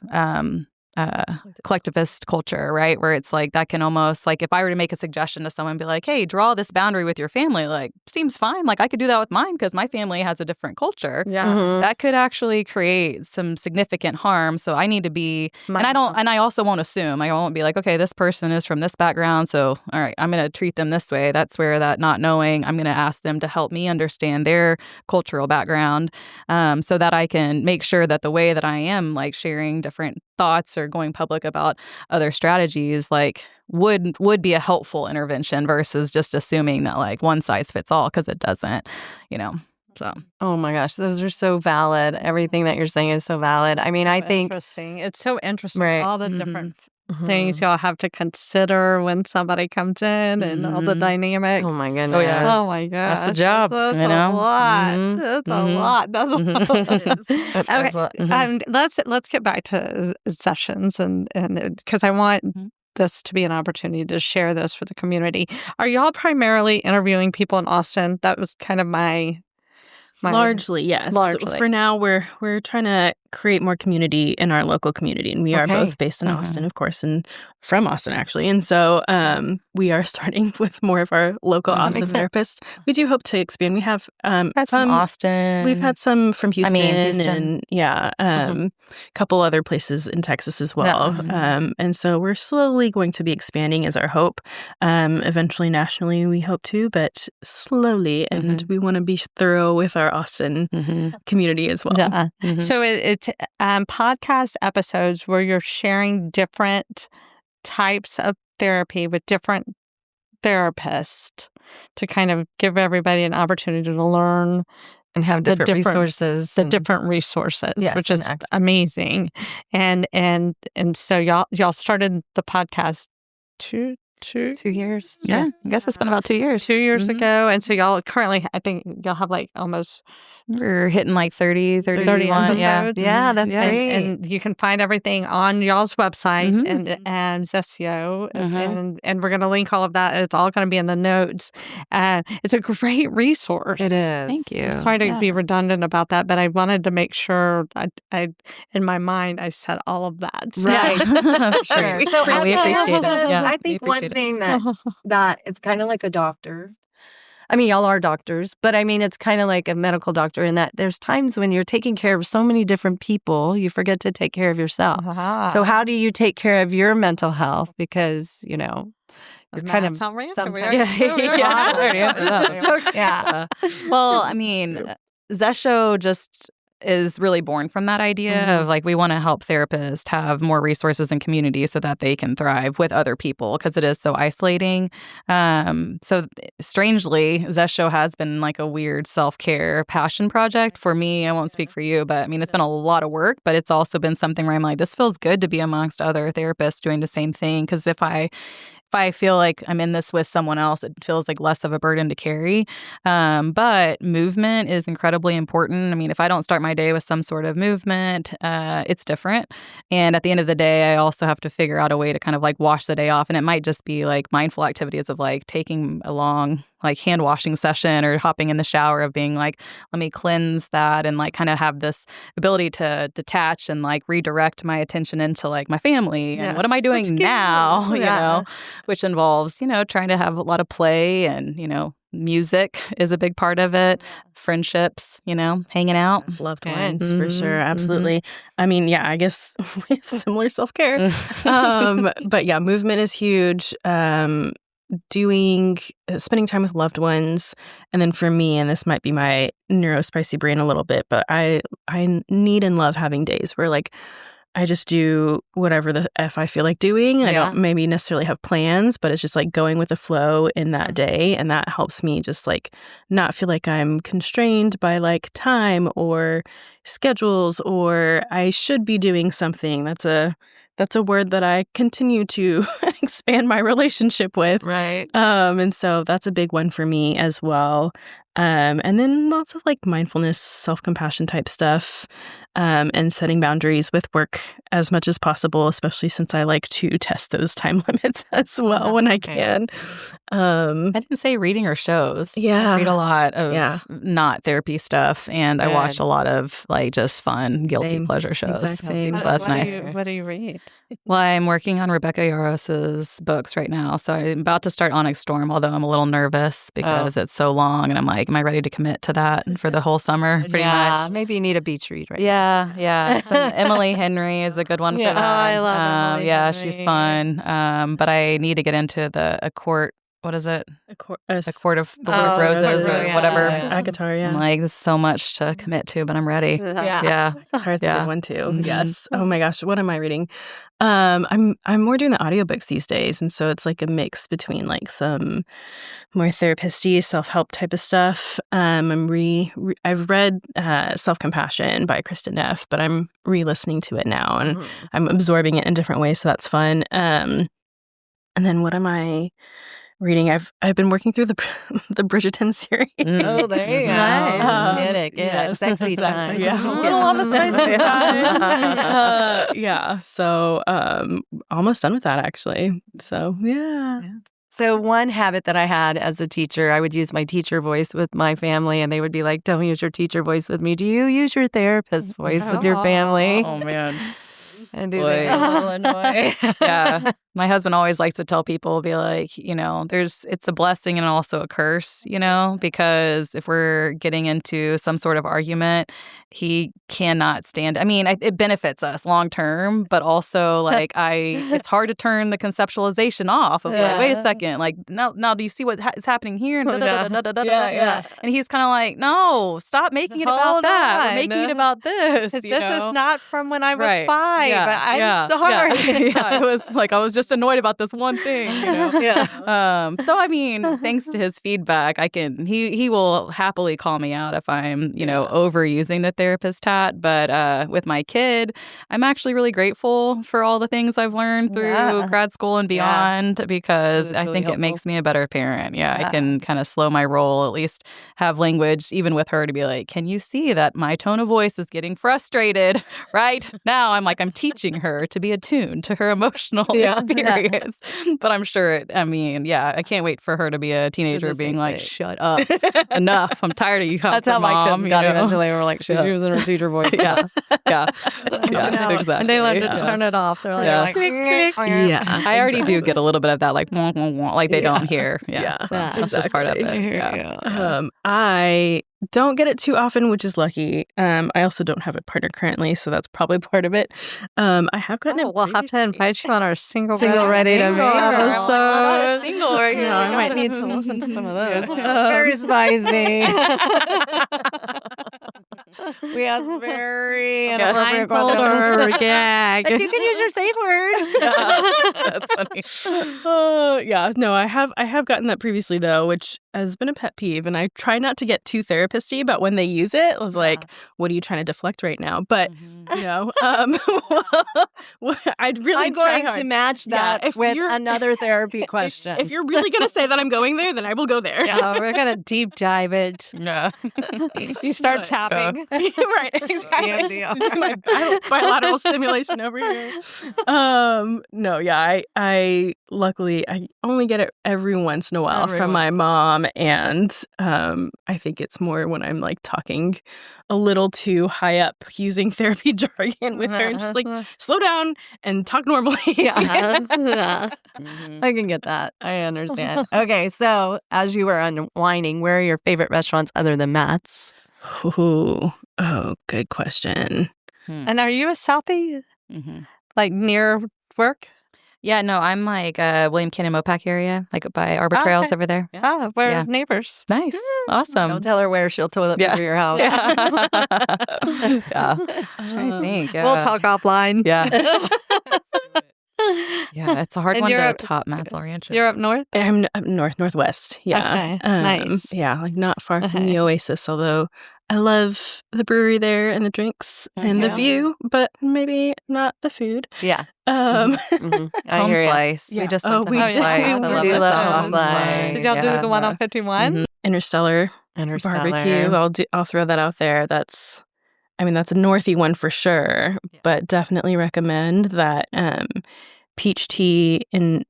[SPEAKER 4] collectivist culture, right? Where it's like that can almost like if I were to make a suggestion to someone, be like, hey, draw this boundary with your family, like seems fine. Like I could do that with mine because my family has a different culture.
[SPEAKER 3] Yeah.
[SPEAKER 4] That could actually create some significant harm. So I need to be, and I also won't assume. I won't be like, okay, this person is from this background. So, all right, I'm going to treat them this way. That's where that not knowing, I'm going to ask them to help me understand their cultural background so that I can make sure that the way that I am like sharing different thoughts or going public about other strategies like would be a helpful intervention versus just assuming that like one size fits all, because it doesn't, so.
[SPEAKER 2] Oh my gosh, those are so valid. Everything that you're saying is so valid. I mean, I think
[SPEAKER 3] interesting. It's so interesting.
[SPEAKER 2] Right.
[SPEAKER 3] All the different things y'all have to consider when somebody comes in and all the dynamics.
[SPEAKER 2] Oh my goodness.
[SPEAKER 4] Oh, yeah.
[SPEAKER 3] Oh my gosh.
[SPEAKER 4] That's the job.
[SPEAKER 3] That's a lot. That's a lot. That's a lot. Okay. Let's get back to Zessions and because I want this to be an opportunity to share this with the community. Are y'all primarily interviewing people in Austin? That was kind of my
[SPEAKER 1] Largely, yes.
[SPEAKER 3] Largely.
[SPEAKER 1] For now, we're trying to create more community in our local community, and we are both based in Austin, of course, and from Austin actually. And so we are starting with more of our local Austin therapists. We do hope to expand. We have
[SPEAKER 4] some Austin.
[SPEAKER 1] We've had some from Houston,
[SPEAKER 4] Houston.
[SPEAKER 1] and a couple other places in Texas as well. And so we're slowly going to be expanding as our hope. Eventually, nationally, we hope to, but slowly, and we want to be thorough with our Austin community as well.
[SPEAKER 3] Yeah. So it's podcast episodes where you're sharing different types of therapy with different therapists to kind of give everybody an opportunity to learn
[SPEAKER 2] and have different resources.
[SPEAKER 3] Different resources,
[SPEAKER 2] yes,
[SPEAKER 3] which is amazing. And so y'all started the podcast two 2
[SPEAKER 2] years.
[SPEAKER 4] Yeah, I guess it's been about 2 years.
[SPEAKER 3] 2 years ago. And so y'all currently, I think y'all have like almost...
[SPEAKER 4] We're hitting like 30
[SPEAKER 3] episodes.
[SPEAKER 2] Yeah, that's great.
[SPEAKER 3] And you can find everything on y'all's website and Zessio. And we're going to link all of that. It's all going to be in the notes. It's a great resource.
[SPEAKER 2] It is.
[SPEAKER 4] Thank you.
[SPEAKER 3] Sorry to be redundant about that, but I wanted to make sure I in my mind, I said all of that.
[SPEAKER 2] Right. Sure. So
[SPEAKER 4] we appreciate it. Yeah,
[SPEAKER 2] I think one thing that it's kind of like a doctor. I mean, y'all are doctors, but I mean, it's kind of like a medical doctor in that there's times when you're taking care of so many different people, you forget to take care of yourself. So how do you take care of your mental health? Because, you're kind of sometimes.
[SPEAKER 4] Yeah. Well, I mean, Zessio just is really born from that idea of like we want to help therapists have more resources and community so that they can thrive with other people because it is so isolating. So strangely, Zessio has been like a weird self-care passion project for me. I won't speak for you, but I mean, it's been a lot of work, but it's also been something where I'm like, this feels good to be amongst other therapists doing the same thing. Because if I feel like I'm in this with someone else, it feels like less of a burden to carry. But movement is incredibly important. I mean, if I don't start my day with some sort of movement, it's different. And at the end of the day, I also have to figure out a way to kind of like wash the day off. And it might just be like mindful activities of like taking a long like hand washing session or hopping in the shower of being like, let me cleanse that and like kind of have this ability to detach and like redirect my attention into like my family and what am I doing now, you know, which involves, trying to have a lot of play and, music is a big part of it. Friendships, hanging out.
[SPEAKER 1] Loved ones, for sure. Absolutely. I mean, yeah, I guess we have similar self-care. But yeah, movement is huge. Spending time with loved ones. And then for me, and this might be my neurospicy brain a little bit, but I need and love having days where like I just do whatever the F I feel like doing. I don't maybe necessarily have plans, but it's just like going with the flow in that day. And that helps me just like not feel like I'm constrained by like time or schedules or I should be doing something. That's that's a word that I continue to expand my relationship with.
[SPEAKER 2] Right.
[SPEAKER 1] And so that's a big one for me as well. And then lots of like mindfulness, self-compassion type stuff, and setting boundaries with work as much as possible, especially since I like to test those time limits as well when I can.
[SPEAKER 4] I didn't say reading or shows.
[SPEAKER 1] Yeah.
[SPEAKER 4] I read a lot of not therapy stuff, and I watch a lot of like just fun, guilty pleasure shows.
[SPEAKER 1] Exactly.
[SPEAKER 4] So that's nice.
[SPEAKER 3] What do you read?
[SPEAKER 4] Well, I'm working on Rebecca Yaros's books right now. So I'm about to start Onyx Storm, although I'm a little nervous because it's so long. And I'm like, am I ready to commit to that for the whole summer? Pretty much.
[SPEAKER 2] Maybe you need a beach read right
[SPEAKER 4] Yeah. So Emily Henry is a good one for that.
[SPEAKER 3] Oh, I love Emily Henry.
[SPEAKER 4] She's fun. But I need to get into A Court. What is it? A Court of Roses or whatever.
[SPEAKER 1] Akatar, yeah.
[SPEAKER 4] I'm like, this is so much to commit to, but I'm ready. Yeah.
[SPEAKER 1] Akatar's a good one too. Yes. Oh my gosh, what am I reading? I'm more doing the audiobooks these days, and so it's like a mix between like some more therapist-y, self-help type of stuff. I've read Self-Compassion by Kristen Neff, but I'm re-listening to it now, and I'm absorbing it in different ways, so that's fun. And then what am I reading? I've been working through the Bridgerton series.
[SPEAKER 2] Oh, there you go.
[SPEAKER 3] Nice.
[SPEAKER 2] Get it. Sexy time.
[SPEAKER 1] Yeah, a little on the spicy side. So almost done with that actually. So yeah.
[SPEAKER 2] So one habit that I had as a teacher, I would use my teacher voice with my family, and they would be like, "Don't use your teacher voice with me. Do you use your therapist voice with your family?"
[SPEAKER 4] Oh man.
[SPEAKER 2] And do they a little annoy?
[SPEAKER 4] Yeah. My husband always likes to tell people, be like, it's a blessing and also a curse, because if we're getting into some sort of argument, he cannot stand. I mean, it benefits us long term, but also like it's hard to turn the conceptualization off of like, wait a second, like now do you see what is happening here? And and he's kind of like, no, stop making it about that. We're making it about this.
[SPEAKER 3] This is not from when I was 5.
[SPEAKER 4] I'm
[SPEAKER 3] sorry.
[SPEAKER 4] It was like I was just annoyed about this one thing. So I mean, thanks to his feedback, he will happily call me out if I'm overusing the therapist hat. But with my kid, I'm actually really grateful for all the things I've learned through grad school and beyond, because I think it makes me a better parent. I can kind of slow my roll, at least have language even with her to be like, can you see that my tone of voice is getting frustrated right now? I'm teaching her to be attuned to her emotional experience. But I'm sure I can't wait for her to be a teenager being like, shut up, enough. I'm tired of you.
[SPEAKER 2] That's how my kids got eventually. We're like, she's using her teacher voice.
[SPEAKER 4] Exactly.
[SPEAKER 3] And they learn to turn it off. They're like,
[SPEAKER 4] I already do get a little bit of that, like, wah, wah, wah, like they don't hear. That's just part of it.
[SPEAKER 1] I don't get it too often, which is lucky. I also don't have a partner currently, so that's probably part of it. I have gotten it.
[SPEAKER 3] We'll have to invite you on our single
[SPEAKER 2] ready to meet
[SPEAKER 3] episode.
[SPEAKER 1] Single right now. I might need to listen to some of those.
[SPEAKER 2] Very spicy. We ask very inappropriate questions.
[SPEAKER 3] Gag.
[SPEAKER 2] But you can use your safe word.
[SPEAKER 4] That's funny.
[SPEAKER 1] No, I have gotten that previously though, which has been a pet peeve, and I try not to get too therapist-y about when they use it, of like, what are you trying to deflect right now? But I'd really
[SPEAKER 2] I'm going to match that with another therapy question.
[SPEAKER 1] If you're really going to say that I'm going there, then I will go there.
[SPEAKER 3] We're going to deep dive it. You start tapping.
[SPEAKER 1] Right, exactly. My bilateral stimulation over here. I luckily I only get it every once in a while from my mom, and I think it's more when I'm like talking a little too high up using therapy jargon with her, and she's like, slow down and talk normally.
[SPEAKER 2] I can get that. I understand. Okay, so as you were unwinding, where are your favorite restaurants other than Matt's?
[SPEAKER 1] Oh, good question.
[SPEAKER 3] And are you a Southie? Like near work?
[SPEAKER 4] Yeah, no, I'm like William Cannon Mopac area, like by Arbor Trails over there.
[SPEAKER 3] We're neighbors.
[SPEAKER 4] Nice. Awesome.
[SPEAKER 2] Don't tell her where she'll toilet paper your house.
[SPEAKER 4] I'm trying to think.
[SPEAKER 3] We'll talk offline.
[SPEAKER 4] It's a hard one to top Matt's Oriental.
[SPEAKER 3] You're up north?
[SPEAKER 1] I'm up northwest. Yeah.
[SPEAKER 3] Okay. Nice.
[SPEAKER 1] Yeah, like not far from the Oasis, although I love the brewery there and the drinks and the view, but maybe not the food.
[SPEAKER 2] Yeah.
[SPEAKER 1] Um,
[SPEAKER 2] I
[SPEAKER 4] Home
[SPEAKER 2] hear ya.
[SPEAKER 4] Slice.
[SPEAKER 1] Yeah.
[SPEAKER 4] We just
[SPEAKER 1] Oh,
[SPEAKER 4] went to
[SPEAKER 1] we
[SPEAKER 4] Home
[SPEAKER 1] did.
[SPEAKER 4] Slice.
[SPEAKER 1] We
[SPEAKER 4] I
[SPEAKER 1] do
[SPEAKER 4] love
[SPEAKER 2] love
[SPEAKER 4] that
[SPEAKER 2] Home Slice.
[SPEAKER 3] Did y'all do the one on
[SPEAKER 4] Yeah.
[SPEAKER 3] 51?
[SPEAKER 1] Interstellar. Barbecue. I'll throw that out there. That's a Northy one for sure, but definitely recommend that peach tea and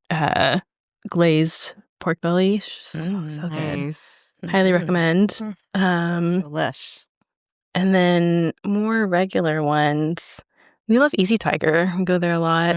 [SPEAKER 1] glazed pork belly. So good.
[SPEAKER 2] Nice.
[SPEAKER 1] Highly recommend.
[SPEAKER 2] Delish.
[SPEAKER 1] And then more regular ones. We love Easy Tiger. We go there a lot.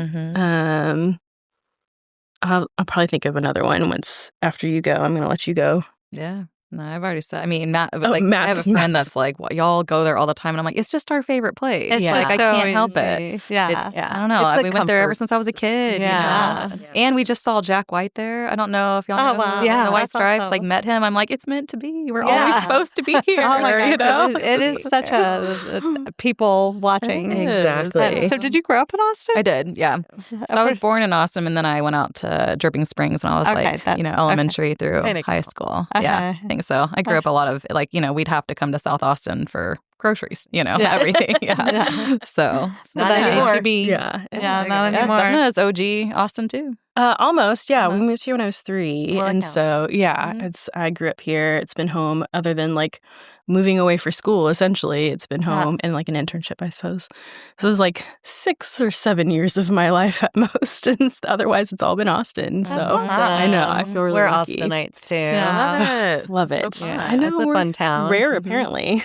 [SPEAKER 1] I'll probably think of another one once after you go. I'm going to let you go.
[SPEAKER 4] Yeah. No, I've already said. I mean, Matt.
[SPEAKER 1] Oh,
[SPEAKER 4] I have a
[SPEAKER 1] Matt's-
[SPEAKER 4] friend that's like, well, y'all go there all the time, and I'm like, it's just our favorite place.
[SPEAKER 3] It's
[SPEAKER 4] like
[SPEAKER 3] just
[SPEAKER 4] I
[SPEAKER 3] so
[SPEAKER 4] can't help it.
[SPEAKER 3] easy. Yeah.
[SPEAKER 4] I don't know.
[SPEAKER 2] It's a
[SPEAKER 4] We went there ever
[SPEAKER 2] comfort.
[SPEAKER 4] since I was a kid.
[SPEAKER 2] Yeah.
[SPEAKER 4] You know? And we just saw Jack White there. I don't know if y'all
[SPEAKER 3] Oh,
[SPEAKER 4] know.
[SPEAKER 3] wow.
[SPEAKER 2] Yeah.
[SPEAKER 4] The White
[SPEAKER 3] That's
[SPEAKER 4] Stripes.
[SPEAKER 3] awesome.
[SPEAKER 4] Like met him. I'm like, it's meant to be. We're
[SPEAKER 2] Yeah.
[SPEAKER 4] always supposed to be here.
[SPEAKER 3] Oh my
[SPEAKER 4] you
[SPEAKER 3] gosh,
[SPEAKER 4] know?
[SPEAKER 3] it is such a people watching.
[SPEAKER 4] It is.
[SPEAKER 1] Exactly.
[SPEAKER 3] So did you grow up in Austin?
[SPEAKER 4] I did, yeah. So I was born in Austin, and then I went out to Dripping Springs when I was
[SPEAKER 3] Okay, that's-
[SPEAKER 4] elementary through
[SPEAKER 2] Kinda
[SPEAKER 4] high
[SPEAKER 2] cool.
[SPEAKER 4] school. Yeah, I think so. I grew up a lot of we'd have to come to South Austin for groceries, everything. Yeah. So
[SPEAKER 2] Not
[SPEAKER 3] that
[SPEAKER 2] anymore.
[SPEAKER 3] HEB.
[SPEAKER 1] Yeah.
[SPEAKER 3] Not
[SPEAKER 4] yeah,
[SPEAKER 3] anymore.
[SPEAKER 4] Sapna is OG Austin too.
[SPEAKER 1] Almost, yeah. We
[SPEAKER 4] Almost.
[SPEAKER 1] moved here when I was 3,
[SPEAKER 2] Well, that
[SPEAKER 1] and
[SPEAKER 2] counts.
[SPEAKER 1] so
[SPEAKER 4] Mhm.
[SPEAKER 1] I grew up here. It's been home, other than like moving away for school. Essentially, it's been home and like an internship, I suppose. So it was like 6 or 7 years of my life at most, and otherwise it's all been Austin. So
[SPEAKER 2] Awesome.
[SPEAKER 1] I know I feel really
[SPEAKER 2] We're
[SPEAKER 1] lucky.
[SPEAKER 2] Austinites too.
[SPEAKER 3] Yeah.
[SPEAKER 1] Love it.
[SPEAKER 4] So fun.
[SPEAKER 1] I know
[SPEAKER 2] It's a
[SPEAKER 1] we're
[SPEAKER 2] fun town.
[SPEAKER 1] rare,
[SPEAKER 4] Mhm.
[SPEAKER 1] apparently.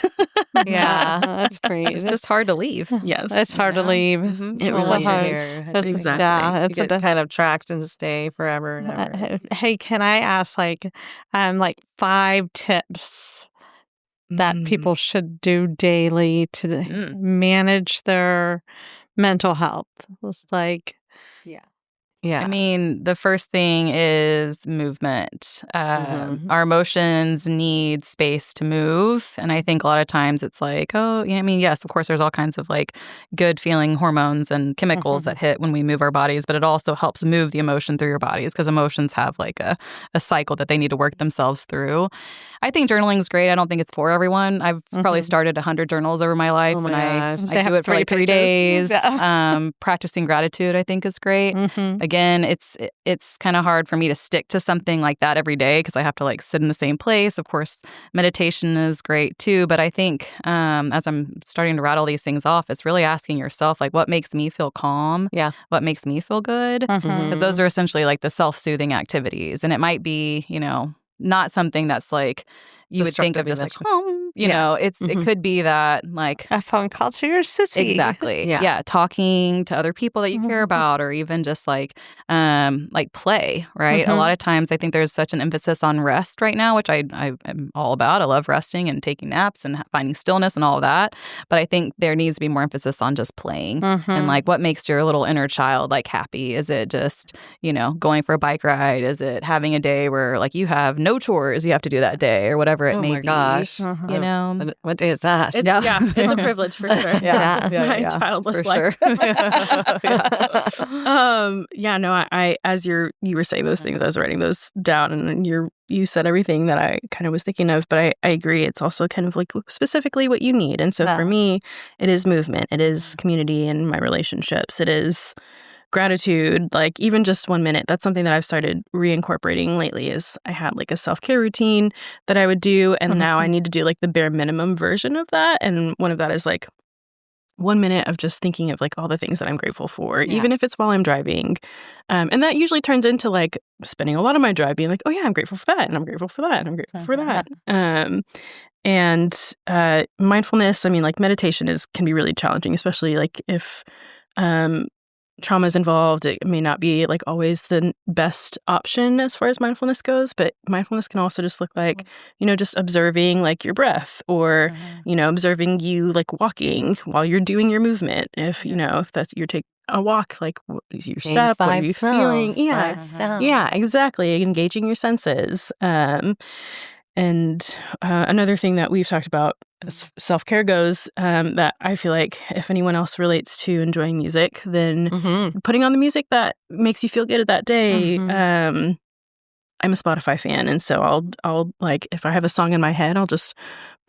[SPEAKER 3] Yeah, that's great.
[SPEAKER 4] It's just hard to leave.
[SPEAKER 1] Yes,
[SPEAKER 3] It's hard to leave.
[SPEAKER 2] Mhm.
[SPEAKER 1] It
[SPEAKER 2] Well,
[SPEAKER 1] really
[SPEAKER 2] once you're
[SPEAKER 3] is.
[SPEAKER 2] here,
[SPEAKER 3] It's-
[SPEAKER 1] Exactly.
[SPEAKER 3] Yeah,
[SPEAKER 2] you
[SPEAKER 3] it's a
[SPEAKER 2] get kind of tracked and stay forever and ever.
[SPEAKER 3] Hey, can I ask like 5 tips that people should do daily to manage their mental health? It's like,
[SPEAKER 2] Yeah.
[SPEAKER 4] I mean, the first thing is movement.
[SPEAKER 2] Mhm.
[SPEAKER 4] Our emotions need space to move. And I think a lot of times it's like, oh, yeah, I mean, yes, of course, there's all kinds of like good feeling hormones and chemicals that hit when we move our bodies, but it also helps move the emotion through your bodies because emotions have like a cycle that they need to work themselves through. I think journaling is great. I don't think it's for everyone. I've probably started 100 journals over my life,
[SPEAKER 2] Oh my
[SPEAKER 4] and
[SPEAKER 2] gosh.
[SPEAKER 4] I do it for
[SPEAKER 3] 3
[SPEAKER 4] like 3
[SPEAKER 3] pages.
[SPEAKER 4] days.
[SPEAKER 3] Yeah.
[SPEAKER 4] Practicing gratitude, I think, is great. Again, it's kind of hard for me to stick to something like that every day because I have to like sit in the same place. Of course, meditation is great too, but I think as I'm starting to rattle these things off, it's really asking yourself like, what makes me feel calm?
[SPEAKER 2] Yeah.
[SPEAKER 4] What makes me feel good? Because those are essentially like the self-soothing activities, and it might be, not something that's like you would think of just like home. It could be that like
[SPEAKER 3] a phone call to your sissy.
[SPEAKER 4] exactly.
[SPEAKER 2] Yeah.
[SPEAKER 4] Yeah. Talking to other people that you care about, or even just like play, right? A lot of times I think there's such an emphasis on rest right now, which I am all about. I love resting and taking naps and finding stillness and all of that. But I think there needs to be more emphasis on just playing and like what makes your little inner child like happy. Is it just, going for a bike ride? Is it having a day where like you have no chores you have to do that day or whatever it may be?
[SPEAKER 2] Gosh. What day is that?
[SPEAKER 1] It's a privilege for sure. My childless
[SPEAKER 4] for
[SPEAKER 1] life.
[SPEAKER 4] Sure.
[SPEAKER 1] I as you were saying those things, I was writing those down, and you said everything that I kind of was thinking of, but I agree. It's also kind of like specifically what you need. And so for me, it is movement. It is community and my relationships. It is gratitude, like even just 1 minute. That's something that I've started reincorporating lately. Is I had like a self-care routine that I would do, and now I need to do like the bare minimum version of that. And one of that is like 1 minute of just thinking of like all the things that I'm grateful for, even if it's while I'm driving. And that usually turns into like spending a lot of my drive being like, oh yeah, I'm grateful for that, and I'm grateful for that, and I'm grateful for that. And mindfulness, I mean, like meditation can be really challenging, especially like if trauma is involved. It may not be like always the best option as far as mindfulness goes, but mindfulness can also just look like, just observing like your breath, or, observing you like walking while you're doing your movement. If, if that's you take a walk, like what is your step, what are you feeling? Yeah, exactly. Engaging your senses. And another thing that we've talked about as self-care goes, that I feel like if anyone else relates to enjoying music, then putting on the music that makes you feel good at that day. I'm a Spotify fan, and so I'll like if I have a song in my head, I'll just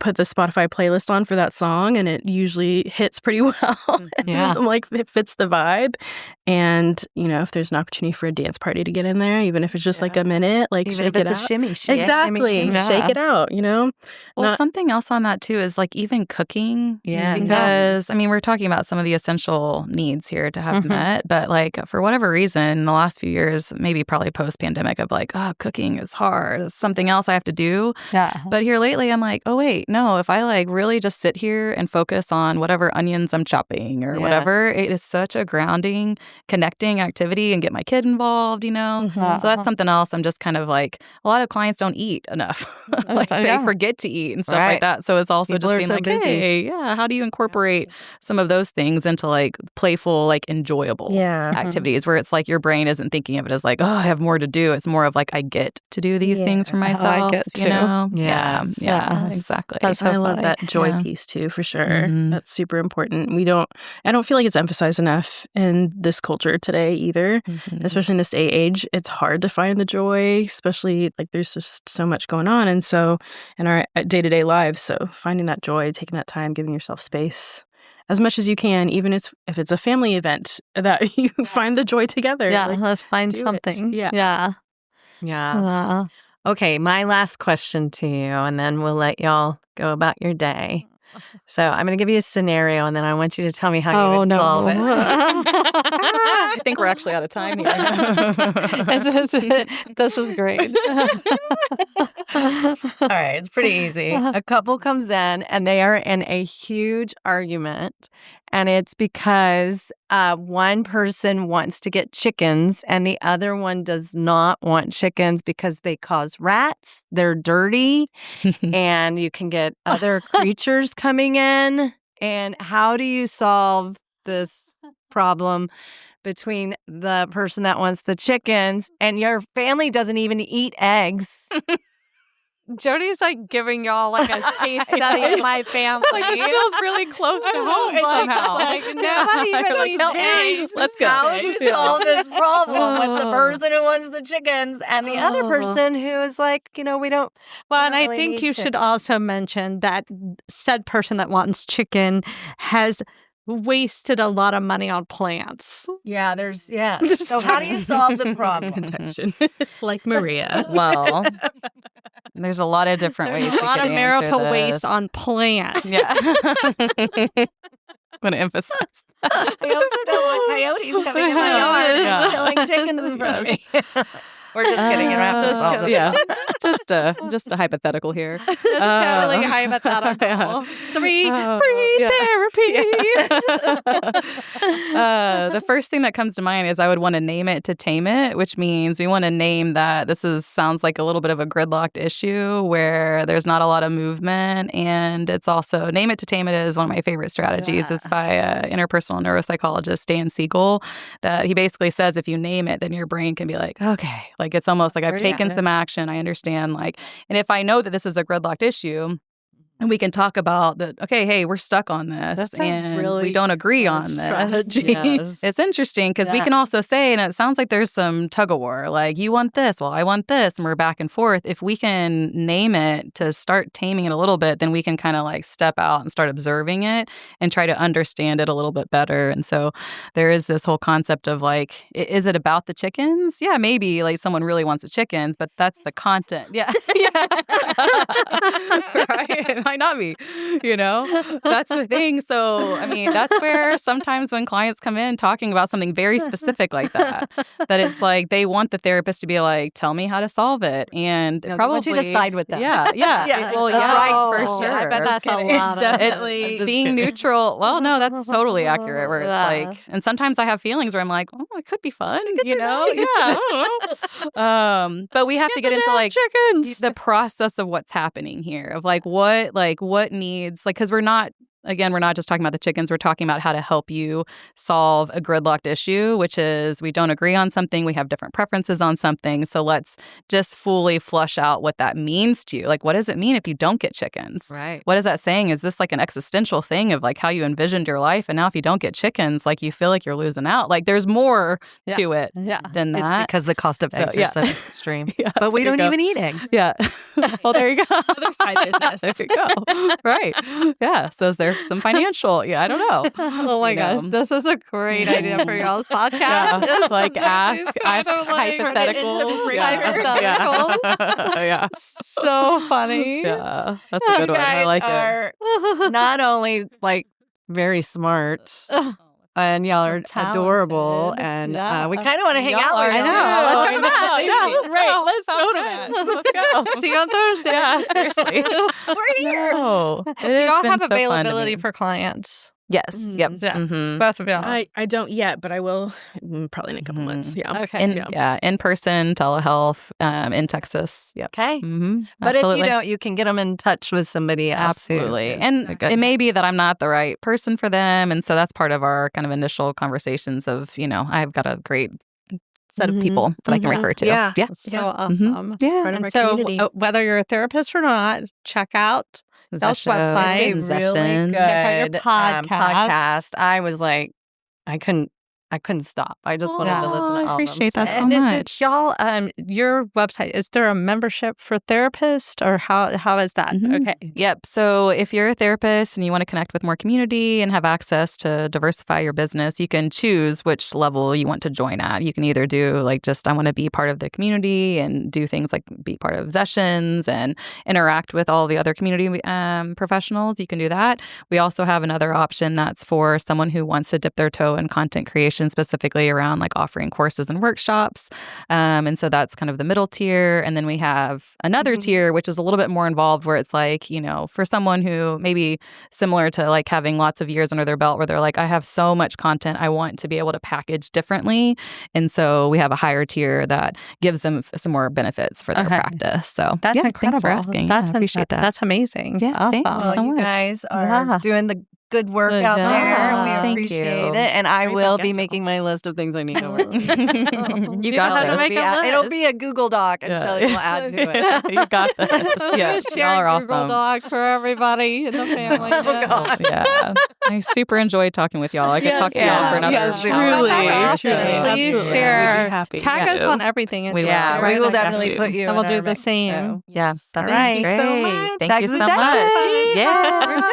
[SPEAKER 1] put the Spotify playlist on for that song, and it usually hits pretty well.
[SPEAKER 3] Yeah.
[SPEAKER 1] Like, it fits the vibe. And, if there's an opportunity for a dance party to get in there, even if it's just like a minute, like,
[SPEAKER 2] Even
[SPEAKER 1] shake
[SPEAKER 2] if it's
[SPEAKER 1] it
[SPEAKER 2] a
[SPEAKER 1] out.
[SPEAKER 2] shimmy.
[SPEAKER 1] Exactly.
[SPEAKER 2] Shimmy.
[SPEAKER 1] Shake it out,
[SPEAKER 4] Well, something else on that too is like even cooking.
[SPEAKER 2] Yeah.
[SPEAKER 4] Because we're talking about some of the essential needs here to have met, but like for whatever reason, in the last few years, maybe probably post-pandemic, of like, cooking is hard. It's something else I have to do.
[SPEAKER 3] Yeah.
[SPEAKER 4] But here lately, I'm like, oh wait, no. If I like really just sit here and focus on whatever onions I'm chopping or whatever, it is such a grounding, connecting activity, and get my kid involved. So that's something else. I'm just kind of like, a lot of clients don't eat enough. Like they forget to eat and stuff like that. So it's also
[SPEAKER 2] People
[SPEAKER 4] just
[SPEAKER 2] are
[SPEAKER 4] being
[SPEAKER 2] so
[SPEAKER 4] like,
[SPEAKER 2] busy.
[SPEAKER 4] hey, how do you incorporate some of those things into like playful, like enjoyable activities where it's like your brain isn't thinking of it as like, I have more to do. It's more of like, I get to do these things for myself.
[SPEAKER 3] I get to.
[SPEAKER 4] Yeah, exactly.
[SPEAKER 3] That's so
[SPEAKER 1] I love
[SPEAKER 3] funny.
[SPEAKER 1] that joy piece too, for sure. That's super important. I don't feel like it's emphasized enough in this culture today either, especially in this age. It's hard to find the joy, especially like there's just so much going on. And so in our day-to-day lives, so finding that joy, taking that time, giving yourself space as much as you can, even if it's a family event, that you find the joy together.
[SPEAKER 3] Yeah,
[SPEAKER 1] Like,
[SPEAKER 3] let's find
[SPEAKER 1] do it.
[SPEAKER 3] something.
[SPEAKER 1] Yeah.
[SPEAKER 2] Yeah. Okay, my last question to you, and then we'll let y'all go about your day. So I'm going to give you a scenario, and then I want you to tell me how you would solve it.
[SPEAKER 4] I think we're actually out of time here.
[SPEAKER 3] This is great.
[SPEAKER 2] All right, it's pretty easy. A couple comes in, and they are in a huge argument, and it's because one person wants to get chickens, and the other one does not want chickens because they cause rats, they're dirty, and you can get other creatures coming in. And how do you solve this problem between the person that wants the chickens and your family doesn't even eat eggs?
[SPEAKER 3] Jody's like giving y'all like a case study of my family.
[SPEAKER 4] Like, it feels really close to home somehow.
[SPEAKER 3] Like nobody even eats eggs.
[SPEAKER 4] Let's go.
[SPEAKER 2] How do you solve this problem with the person who wants the chickens and the other person who is like, we don't.
[SPEAKER 3] Well, and I think you should also mention that said person that wants chicken has wasted a lot of money on plants.
[SPEAKER 2] Yeah, So how do you solve the problem?
[SPEAKER 1] Protection. Like Maria.
[SPEAKER 4] Well, there's a lot of different ways.
[SPEAKER 3] There's a lot of marital waste on plants.
[SPEAKER 4] Yeah. I'm going to emphasize that.
[SPEAKER 2] I also don't want coyotes coming in my yard killing chickens in front of me. We're just kidding. You don't have to solve it.
[SPEAKER 4] Just a hypothetical here.
[SPEAKER 3] It's totally hypothetical. Free therapy.
[SPEAKER 4] The first thing that comes to mind is I would want to name it to tame it, which means we want to name that sounds like a little bit of a gridlocked issue where there's not a lot of movement. And it's also, name it to tame it is one of my favorite strategies. It's by interpersonal neuropsychologist Dan Siegel, that he basically says if you name it, then your brain can be like, okay. Like, it's almost like I've taken some action. I understand. Like, and if I know that this is a gridlocked issue, and we can talk about that, okay, hey, we're stuck on this and really we don't agree on this.
[SPEAKER 2] Yes.
[SPEAKER 4] It's interesting because we can also say, and it sounds like there's some tug of war, like you want this, well, I want this, and we're back and forth. If we can name it to start taming it a little bit, then we can kind of like step out and start observing it and try to understand it a little bit better. And so there is this whole concept of like, is it about the chickens? Yeah, maybe like someone really wants the chickens, but that's the content. Yeah. Right. Might not be, that's the thing. So, I mean, that's where sometimes when clients come in talking about something very specific like that it's like they want the therapist to be like, tell me how to solve it. And probably
[SPEAKER 2] want you to side with them.
[SPEAKER 4] Yeah. For sure.
[SPEAKER 3] I bet that's a lot.
[SPEAKER 1] Definitely.
[SPEAKER 4] It's being neutral. Well, no, that's totally accurate. Where it's like, and sometimes I have feelings where I'm like, oh, it could be fun, Yeah. I don't know. But we have to get into like
[SPEAKER 3] chickens.
[SPEAKER 4] the process of what's happening here, of like what needs, like, because we're not again, we're not just talking about the chickens. We're talking about how to help you solve a gridlocked issue, which is we don't agree on something. We have different preferences on something. So let's just fully flush out what that means to you. Like, what does it mean if you don't get chickens?
[SPEAKER 2] Right.
[SPEAKER 4] What is that saying? Is this like an existential thing of like how you envisioned your life? And now if you don't get chickens, like you feel like you're losing out. Like there's more to it than that.
[SPEAKER 2] It's because the cost of eggs are so extreme. But we don't even eat eggs.
[SPEAKER 4] Yeah. Well, there you go.
[SPEAKER 1] Other side business.
[SPEAKER 4] There you go. Right. Yeah. So is there some financial? Yeah, I don't know.
[SPEAKER 3] Oh my gosh, this is a great idea for y'all's podcast.
[SPEAKER 4] Yeah. Like ask hypotheticals. Yeah.
[SPEAKER 3] So funny.
[SPEAKER 4] Yeah. That's a good one. I like it.
[SPEAKER 2] Not only like very smart. And y'all are adorable, and we kind of want to hang out with you.
[SPEAKER 3] Let's go to that.
[SPEAKER 1] Yeah, right. Let's go to that.
[SPEAKER 3] Let's go. See you on Thursday.
[SPEAKER 4] Yeah, seriously.
[SPEAKER 2] We're here.
[SPEAKER 4] Oh,
[SPEAKER 3] Do y'all have availability for clients?
[SPEAKER 4] Yes. Yep.
[SPEAKER 3] Yeah.
[SPEAKER 4] Mm-hmm.
[SPEAKER 3] Both of y'all.
[SPEAKER 1] I don't yet, but I will probably in a couple months. Yeah.
[SPEAKER 3] Okay.
[SPEAKER 4] In person, telehealth, in Texas. Yep.
[SPEAKER 2] Okay.
[SPEAKER 4] Mm-hmm.
[SPEAKER 2] But
[SPEAKER 4] Absolutely.
[SPEAKER 2] if you don't, you can get them in touch with somebody else.
[SPEAKER 4] Absolutely. And it may be that I'm not the right person for them. And so that's part of our kind of initial conversations of, I've got a great set of people that I can refer to.
[SPEAKER 1] Yeah.
[SPEAKER 3] So awesome.
[SPEAKER 4] Yeah.
[SPEAKER 1] Part of
[SPEAKER 3] And
[SPEAKER 1] our
[SPEAKER 3] so
[SPEAKER 1] community.
[SPEAKER 3] whether you're a therapist or not, check out y'all's
[SPEAKER 4] Zessio,
[SPEAKER 3] website.
[SPEAKER 2] It's a really
[SPEAKER 4] Zessions.
[SPEAKER 2] good
[SPEAKER 3] Check out your
[SPEAKER 2] podcast. I was like, I couldn't stop. I just wanted to listen to all
[SPEAKER 4] I
[SPEAKER 2] of them.
[SPEAKER 4] appreciate that so
[SPEAKER 3] And is
[SPEAKER 4] much.
[SPEAKER 3] it y'all, your website, is there a membership for therapists or how is that?
[SPEAKER 4] Mhm.
[SPEAKER 3] Okay.
[SPEAKER 4] Yep. So if you're a therapist and you want to connect with more community and have access to diversify your business, you can choose which level you want to join at. You can either do like just I want to be part of the community and do things like be part of Zessions and interact with all the other community professionals. You can do that. We also have another option that's for someone who wants to dip their toe in content creation, specifically around like offering courses and workshops. And so that's kind of the middle tier. And then we have another tier, which is a little bit more involved where it's like, for someone who maybe similar to like having lots of years under their belt where they're like, I have so much content I want to be able to package differently. And so we have a higher tier that gives them some more benefits for their practice. So
[SPEAKER 3] That's incredible.
[SPEAKER 4] Thanks for asking.
[SPEAKER 3] That's
[SPEAKER 4] I appreciate that.
[SPEAKER 3] That's amazing.
[SPEAKER 4] Yeah,
[SPEAKER 3] Awesome.
[SPEAKER 4] thank you
[SPEAKER 2] Well,
[SPEAKER 4] so
[SPEAKER 2] you
[SPEAKER 4] much.
[SPEAKER 2] guys are doing the good work
[SPEAKER 3] Good
[SPEAKER 2] out
[SPEAKER 3] job.
[SPEAKER 2] there. We
[SPEAKER 4] Thank
[SPEAKER 2] appreciate
[SPEAKER 4] you.
[SPEAKER 2] it. And I
[SPEAKER 1] Very
[SPEAKER 2] will be
[SPEAKER 1] forgetful.
[SPEAKER 2] making my list of things I need to work.
[SPEAKER 4] You
[SPEAKER 3] You
[SPEAKER 4] got
[SPEAKER 3] know how to
[SPEAKER 4] this.
[SPEAKER 3] make a list.
[SPEAKER 2] It'll be a Google Doc, and Shelly will add to it.
[SPEAKER 4] You got this. Yeah,
[SPEAKER 3] Share
[SPEAKER 4] y'all are
[SPEAKER 3] a Google
[SPEAKER 4] awesome.
[SPEAKER 3] Doc for everybody in the family.
[SPEAKER 2] God.
[SPEAKER 4] Yeah, I super enjoyed talking with y'all. I could talk to y'all for another
[SPEAKER 1] yes,
[SPEAKER 4] hour.
[SPEAKER 1] truly,
[SPEAKER 3] Awesome.
[SPEAKER 1] truly.
[SPEAKER 3] Please
[SPEAKER 1] Absolutely.
[SPEAKER 3] share.
[SPEAKER 1] We'd be happy.
[SPEAKER 3] Tag us on everything.
[SPEAKER 4] We will.
[SPEAKER 2] Yeah,
[SPEAKER 1] Right,
[SPEAKER 2] we will
[SPEAKER 1] I got
[SPEAKER 2] definitely
[SPEAKER 1] you.
[SPEAKER 2] put you
[SPEAKER 3] And we'll
[SPEAKER 2] in
[SPEAKER 3] do
[SPEAKER 2] our
[SPEAKER 3] the
[SPEAKER 2] mix,
[SPEAKER 3] same.
[SPEAKER 2] so.
[SPEAKER 4] Yeah,
[SPEAKER 2] All right.
[SPEAKER 1] Thank you so
[SPEAKER 4] great.
[SPEAKER 1] much.
[SPEAKER 4] Thank you so
[SPEAKER 2] Texas,
[SPEAKER 4] much.
[SPEAKER 2] Texas.
[SPEAKER 4] Yeah.
[SPEAKER 2] We're done.